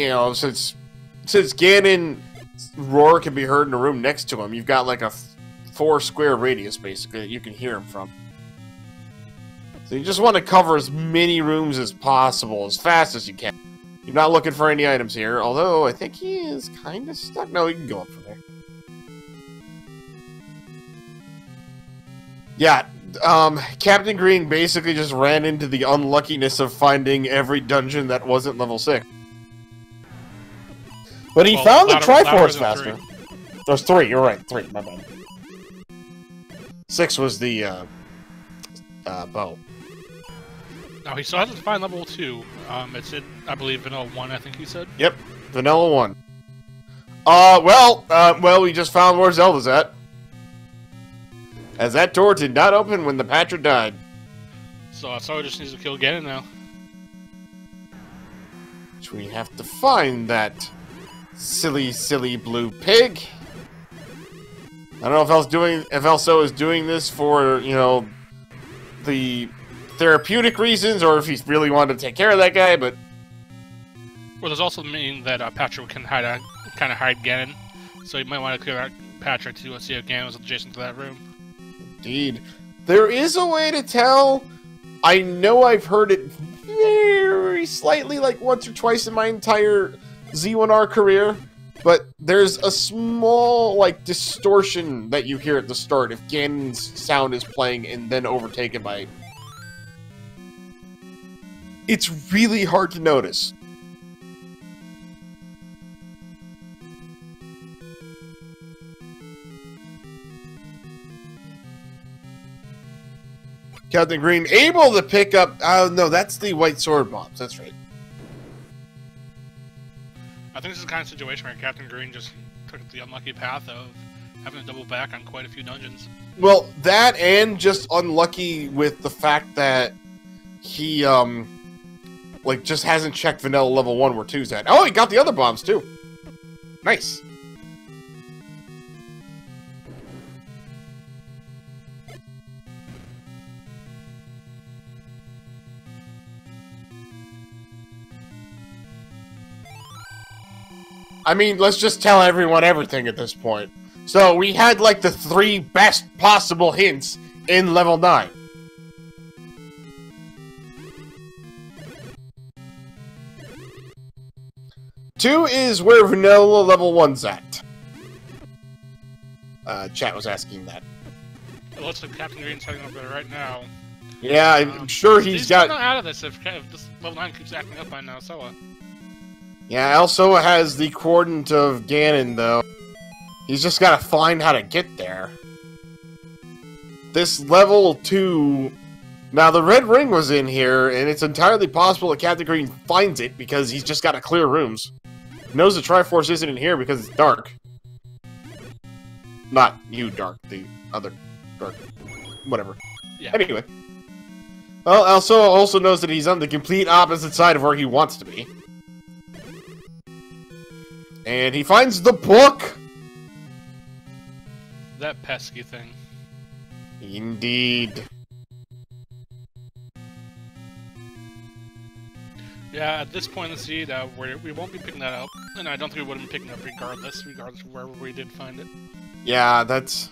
Speaker 2: know, since Ganon's roar can be heard in the room next to him, you've got like a 4 square radius basically that you can hear him from. So you just want to cover as many rooms as possible, as fast as you can. You're not looking for any items here, although I think he is kind of stuck. No, he can go up from there. Yeah, Captain Green basically just ran into the unluckiness of finding every dungeon that wasn't level 6. But he found the Triforce faster. There's 3, you're right, 3, my bad. 6 was the, bow.
Speaker 1: Now, he still hasn't found level 2. It's in, I believe, Vanilla 1, I think he said.
Speaker 2: Yep, Vanilla 1. Well, we just found where Zelda's at. As that door did not open when the Patra died.
Speaker 1: So Alsoa just needs to kill Ganon now.
Speaker 2: Which we have to find that silly, silly blue pig. I don't know if Alsoa is doing this for, you know, the therapeutic reasons, or if he's really wanted to take care of that guy, but...
Speaker 1: Well, there's also mean that Patra can kind of hide Ganon, so you might want to clear out Patra to see if Ganon was adjacent to that room.
Speaker 2: Indeed. There is a way to tell. I know I've heard it very slightly, like once or twice in my entire Z1R career, but there's a small, like, distortion that you hear at the start if Ganon's sound is playing and then overtaken by... It's really hard to notice. Captain Green able to pick up... Oh, no, that's the white sword bombs. That's right.
Speaker 1: I think this is the kind of situation where Captain Green just took the unlucky path of having to double back on quite a few dungeons.
Speaker 2: Well, that and just unlucky with the fact that he, like, just hasn't checked vanilla level 1 where 2's at. Oh, he got the other bombs, too. Nice. I mean, let's just tell everyone everything at this point. So, we had, like, the 3 best possible hints in level 9. Two is where vanilla level 1's at. Chat was asking that.
Speaker 1: It looks like Captain Green's heading over there right now.
Speaker 2: Yeah, I'm sure he's got...
Speaker 1: not out of this if this level 9 keeps acting up on Alsoa.
Speaker 2: Yeah, Alsoa has the coordinate of Ganon, though. He's just gotta find how to get there. This level 2... Now, the red ring was in here, and it's entirely possible that Captain Green finds it, because he's just gotta clear rooms. He knows the Triforce isn't in here because it's dark. Not you, Dark. The other Dark. Whatever.
Speaker 1: Yeah.
Speaker 2: Anyway. Well, Alsoa also knows that he's on the complete opposite side of where he wants to be. And he finds the book!
Speaker 1: That pesky thing.
Speaker 2: Indeed.
Speaker 1: Yeah, at this point in the seed, we won't be picking that up. And I don't think we would have been picking it up regardless of wherever we did find it.
Speaker 2: Yeah, that's...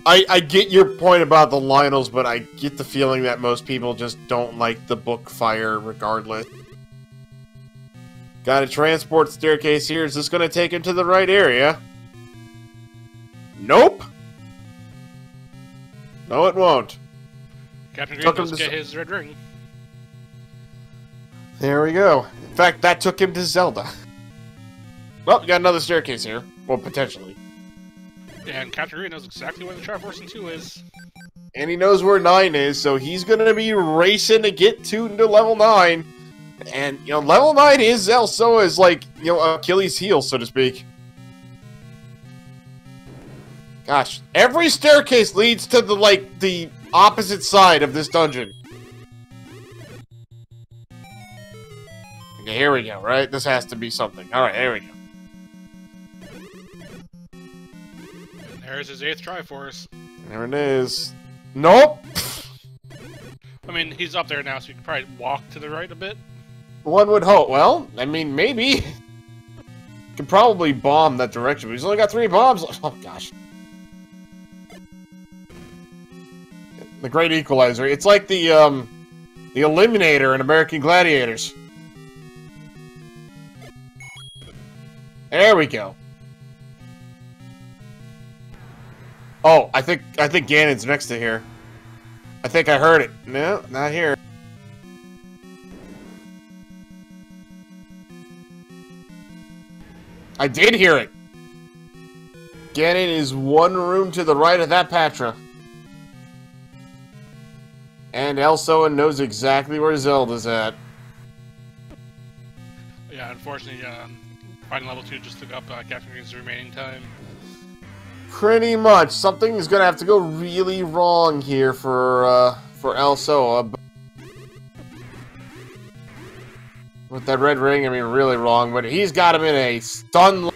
Speaker 2: I get your point about the Lionels, but I get the feeling that most people just don't like the book fire regardless. Got a transport staircase here. Is this going to take him to the right area? Nope. No, it won't.
Speaker 1: Captain Green does get his red ring.
Speaker 2: There we go. In fact, that took him to Zelda. Well, we got another staircase here. Well, potentially.
Speaker 1: And Captain Green knows exactly where the Triforce and 2 is.
Speaker 2: And he knows where 9 is, so he's going to be racing to get to level 9. And, you know, level 9 is Alsoa's, like, you know, Achilles' heel, so to speak. Gosh, every staircase leads to the, like, the opposite side of this dungeon. Okay, here we go, right? This has to be something. Alright, here we go.
Speaker 1: And there's his 8th Triforce.
Speaker 2: There it is. Nope!
Speaker 1: I mean, he's up there now, so you can probably walk to the right a bit.
Speaker 2: One would hope. Well, I mean, maybe. Could probably bomb that direction, but he's only got 3 bombs. Oh, gosh. The Great Equalizer. It's like the Eliminator in American Gladiators. There we go. Oh, I think Ganon's next to here. I think I heard it. No, not here. I did hear it. Ganon is 1 room to the right of that Patra. And Alsoa knows exactly where Zelda's at.
Speaker 1: Yeah, unfortunately, finding level 2 just took up Captain Green's remaining time.
Speaker 2: Pretty much. Something is going to have to go really wrong here for Alsoa. With that red ring, I mean, really wrong, but he's got him in a stun.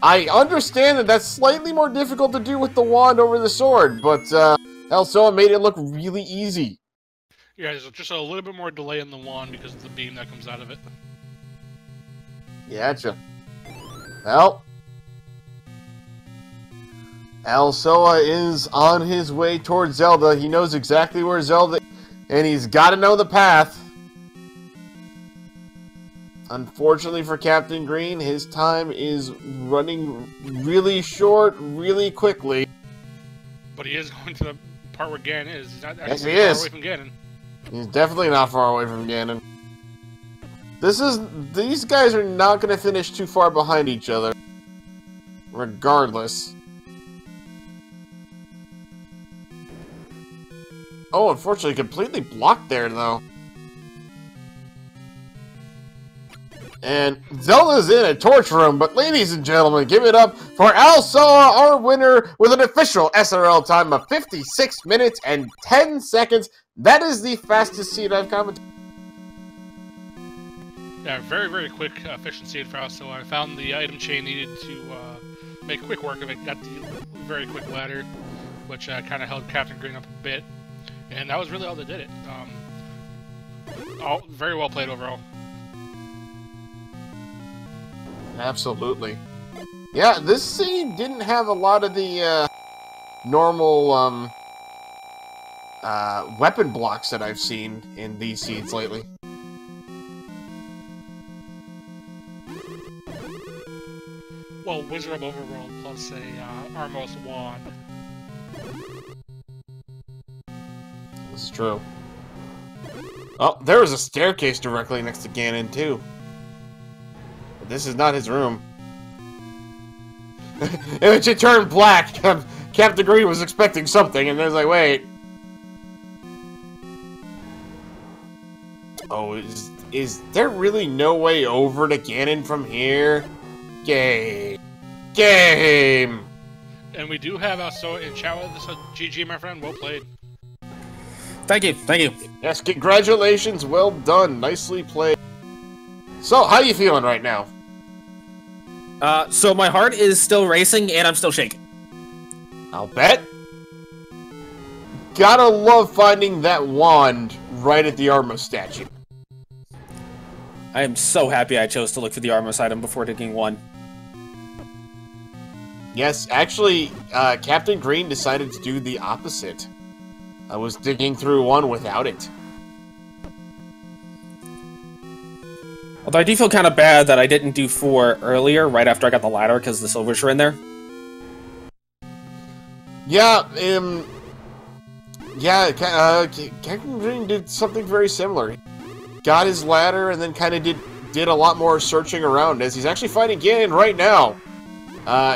Speaker 2: I understand that that's slightly more difficult to do with the wand over the sword, but Alsoa made it look really easy.
Speaker 1: Yeah, there's just a little bit more delay in the wand because of the beam that comes out of it.
Speaker 2: Gotcha. Well, Alsoa is on his way towards Zelda. He knows exactly where Zelda is, and he's got to know the path. Unfortunately for Captain Green, his time is running really short, really quickly.
Speaker 1: But he is going to the part where Ganon is. He's not
Speaker 2: Yes,
Speaker 1: actually
Speaker 2: he
Speaker 1: far
Speaker 2: is.
Speaker 1: away from Ganon.
Speaker 2: He's definitely not far away from Ganon. These guys are not going to finish too far behind each other, regardless. Oh, unfortunately, completely blocked there, though. And Zelda's in a torch room, but ladies and gentlemen, give it up for Alsoa, our winner, with an official SRL time of 56 minutes and 10 seconds. That is the fastest seed I've commented.
Speaker 1: Yeah, very, very quick efficiency for us. So I found the item chain needed to make quick work of it. Got the very quick ladder, which kind of held Captain Green up a bit. And that was really all that did it. Very well played overall.
Speaker 2: Absolutely. Yeah, this seed didn't have a lot of the normal weapon blocks that I've seen in these seeds lately.
Speaker 1: Well, Wizard of Overworld plus a Armos wand.
Speaker 2: This is true. Oh, there was a staircase directly next to Ganon, too. But this is not his room. It should turn black. Captain Green was expecting something, and then was like, wait. Oh, is there really no way over to Ganon from here? Game.
Speaker 1: And we do have Alsoa in chat with us. So GG, my friend. Well played.
Speaker 3: Thank you, thank you.
Speaker 2: Yes, congratulations. Well done. Nicely played. So, how you feeling right now?
Speaker 3: So my heart is still racing, and I'm still shaking.
Speaker 2: I'll bet. Gotta love finding that wand right at the Armor statue.
Speaker 3: I am so happy I chose to look for the Armos item before taking one.
Speaker 2: Yes, actually, Captain Green decided to do the opposite. I was digging through one without it.
Speaker 3: Although I do feel kind of bad that I didn't do 4 earlier, right after I got the ladder, because the silvers were in there.
Speaker 2: Yeah, Captain Green did something very similar. Got his ladder and then kind of did a lot more searching around as he's actually fighting Ganon right now.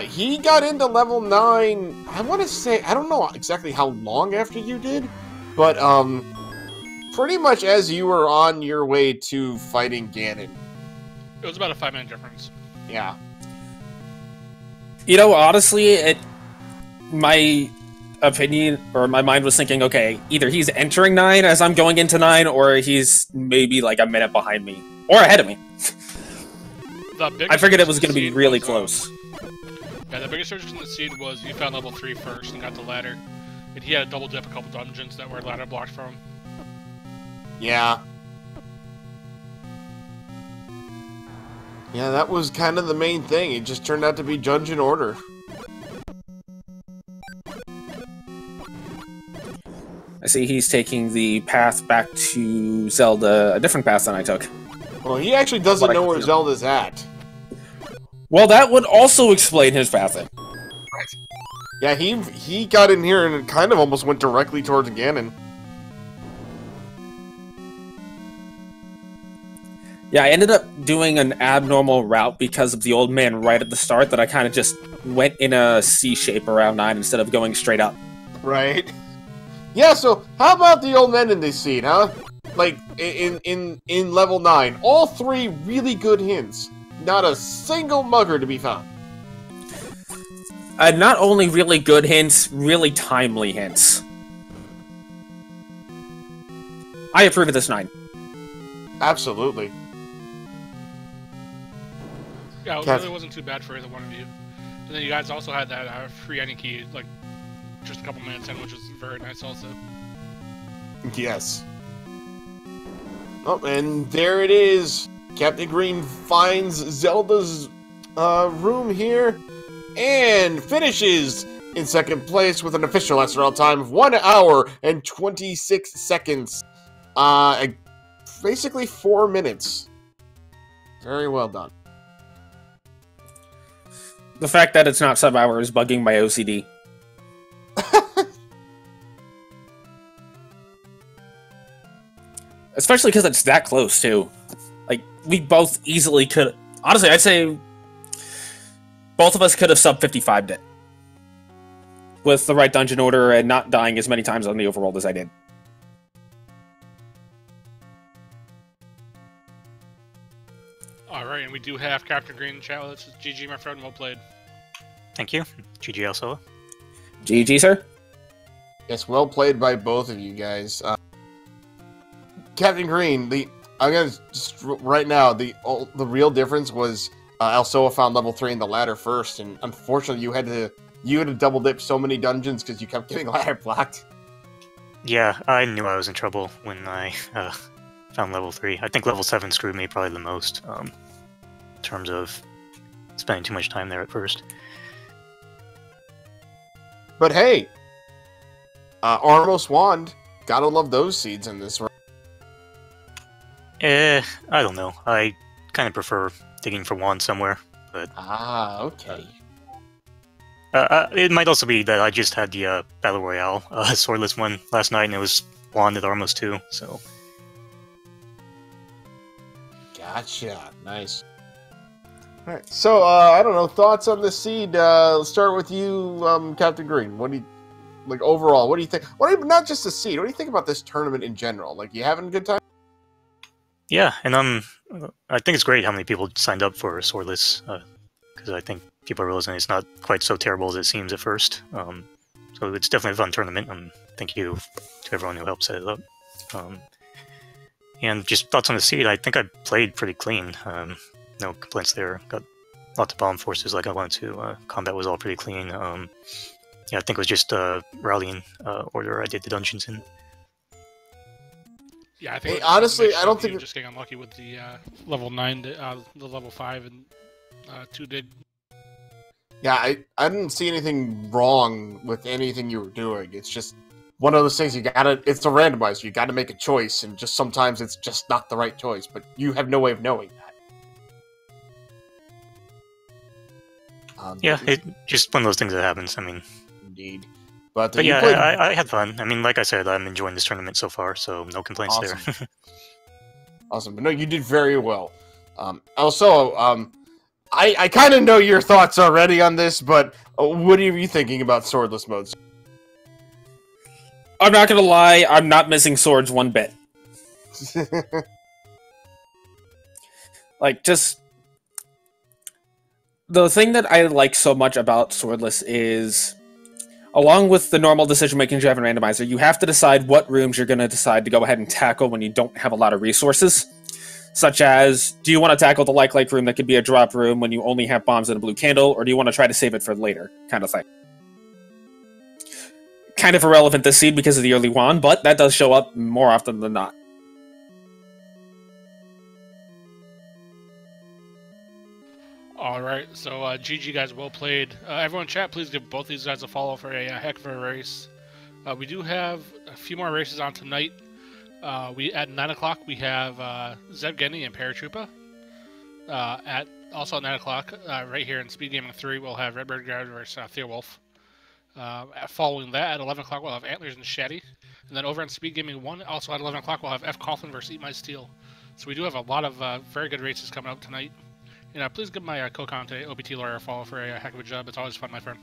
Speaker 2: He got into level 9, I want to say, I don't know exactly how long after you did, but pretty much as you were on your way to fighting Ganon.
Speaker 1: It was about a 5-minute difference.
Speaker 2: Yeah.
Speaker 3: You know, honestly, my opinion, or my mind was thinking, okay, either he's entering 9 as I'm going into 9, or he's maybe like a minute behind me. Or ahead of me. I figured it was going to be really close.
Speaker 1: Yeah, the biggest difference in the seed was you found level 3 first and got the ladder. And he had to double dip a couple dungeons that were ladder blocked from him.
Speaker 2: Yeah. Yeah, that was kind of the main thing. It just turned out to be dungeon order.
Speaker 3: I see he's taking the path back to Zelda, a different path than I took.
Speaker 2: Well, he actually doesn't know where Zelda's at.
Speaker 3: Well, that would also explain his pathing.
Speaker 2: Right. Yeah, he got in here and kind of almost went directly towards Ganon.
Speaker 3: Yeah, I ended up doing an abnormal route because of the old man right at the start that I kind of just went in a C shape around 9 instead of going straight up.
Speaker 2: Right. Yeah, so how about the old men in this scene, huh? Like, in level 9. All 3 really good hints. Not a single mugger to be found.
Speaker 3: Not only really good hints, really timely hints. I approve of this 9.
Speaker 2: Absolutely.
Speaker 1: Yeah, it really wasn't too bad for either one of you. And then you guys also had that free ending key, like, just a couple minutes in, which was very nice also.
Speaker 2: Yes. Oh, and there it is. Captain Green finds Zelda's room here and finishes in second place with an official SRL time of 1 hour and 26 seconds. Basically 4 minutes. Very well done.
Speaker 3: The fact that it's not sub-hour is bugging my OCD. Especially because it's that close, too. Like, we both easily could... Honestly, I'd say both of us could have sub-55'd it. With the right dungeon order and not dying as many times on the overworld as I did.
Speaker 1: Alright, and we do have Captain Green in chat with us. GG, my friend, well played.
Speaker 4: Thank you. GG Alsoa.
Speaker 3: GG, sir.
Speaker 2: Yes, well played by both of you guys. Captain Green, I'm gonna just right now the real difference was Alsoa found level 3 in the ladder first, and unfortunately you had to double dip so many dungeons because you kept getting ladder blocked.
Speaker 4: Yeah, I knew I was in trouble when I found level 3. I think level 7 screwed me probably the most in terms of spending too much time there at first.
Speaker 2: But hey, Armos Wand, gotta love those seeds in this round.
Speaker 4: I don't know. I kind of prefer digging for wand somewhere, but...
Speaker 2: Okay.
Speaker 4: It might also be that I just had the Battle Royale swordless one last night, and it was wand at Armos too, so...
Speaker 2: Gotcha. Nice. Alright, so, I don't know, thoughts on the seed? Let's start with you, Captain Green. What do you... Like, overall, what do you think? Not just the seed, what do you think about this tournament in general? Like, you having a good time?
Speaker 4: Yeah, and I think it's great how many people signed up for swordless, because I think people are realizing it's not quite so terrible as it seems at first. So it's definitely a fun tournament, and thank you to everyone who helped set it up. And just thoughts on the seed, I think I played pretty clean. No complaints there. Got lots of bomb forces like I wanted to. Combat was all pretty clean. Yeah, I think it was just rallying order I did the dungeons in.
Speaker 1: Yeah, I think
Speaker 2: honestly, I don't think
Speaker 1: you're just getting unlucky with the level 9, the level 5, and 2 did.
Speaker 2: Yeah, I didn't see anything wrong with anything you were doing. It's just one of those things it's a randomizer. You gotta make a choice, and just sometimes it's just not the right choice, but you have no way of knowing that.
Speaker 4: Yeah, it's just one of those things that happens. I mean,
Speaker 2: indeed. But
Speaker 4: yeah, I had fun. I mean, like I said, I'm enjoying this tournament so far, so no complaints there.
Speaker 2: Awesome. But no, you did very well. Also, I kind of know your thoughts already on this, but what are you thinking about swordless modes?
Speaker 3: I'm not gonna lie, I'm not missing swords one bit. Like, just... The thing that I like so much about swordless is... Along with the normal decision-making you have in Randomizer, you have to decide what rooms you're going to decide to go ahead and tackle when you don't have a lot of resources. Such as, do you want to tackle the like room that could be a drop room when you only have bombs and a blue candle, or do you want to try to save it for later, kind of thing. Kind of irrelevant this seed because of the early wand, but that does show up more often than not.
Speaker 1: Alright, so GG guys, well played. Everyone in chat, please give both these guys a follow for a heck of a race. We do have a few more races on tonight. At 9 o'clock we have Zebgenny and Paratroopa. Also at 9 o'clock, right here in Speed Gaming 3, we'll have Redbird Guard versus Theowolf. Following that, at 11 o'clock, we'll have Antlers and Shatty. And then over on Speed Gaming 1, also at 11 o'clock, we'll have F. Coughlin versus Eat My Steel. So we do have a lot of very good races coming up tonight. And please give my co-commentator, OPT Lawyer, a follow for a heck of a job. It's always fun, my friend.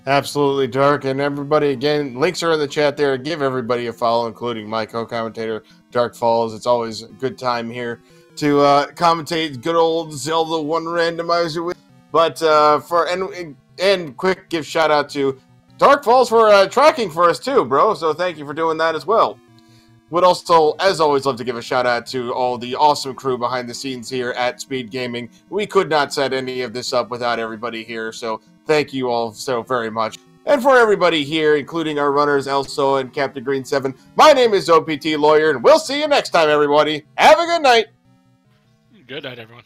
Speaker 2: Absolutely, Dark. And everybody, again, links are in the chat there. Give everybody a follow, including my co-commentator, Dark Falls. It's always a good time here to commentate good old Zelda 1 randomizer with. But and quick give shout out to Dark Falls for tracking for us too, bro. So thank you for doing that as well. Would also, as always, love to give a shout out to all the awesome crew behind the scenes here at Speed Gaming. We could not set any of this up without everybody here, so thank you all so very much. And for everybody here, including our runners, Alsoa and CaptainGreen7, my name is OPT Lawyer, and we'll see you next time, everybody. Have a good night.
Speaker 1: Good night, everyone.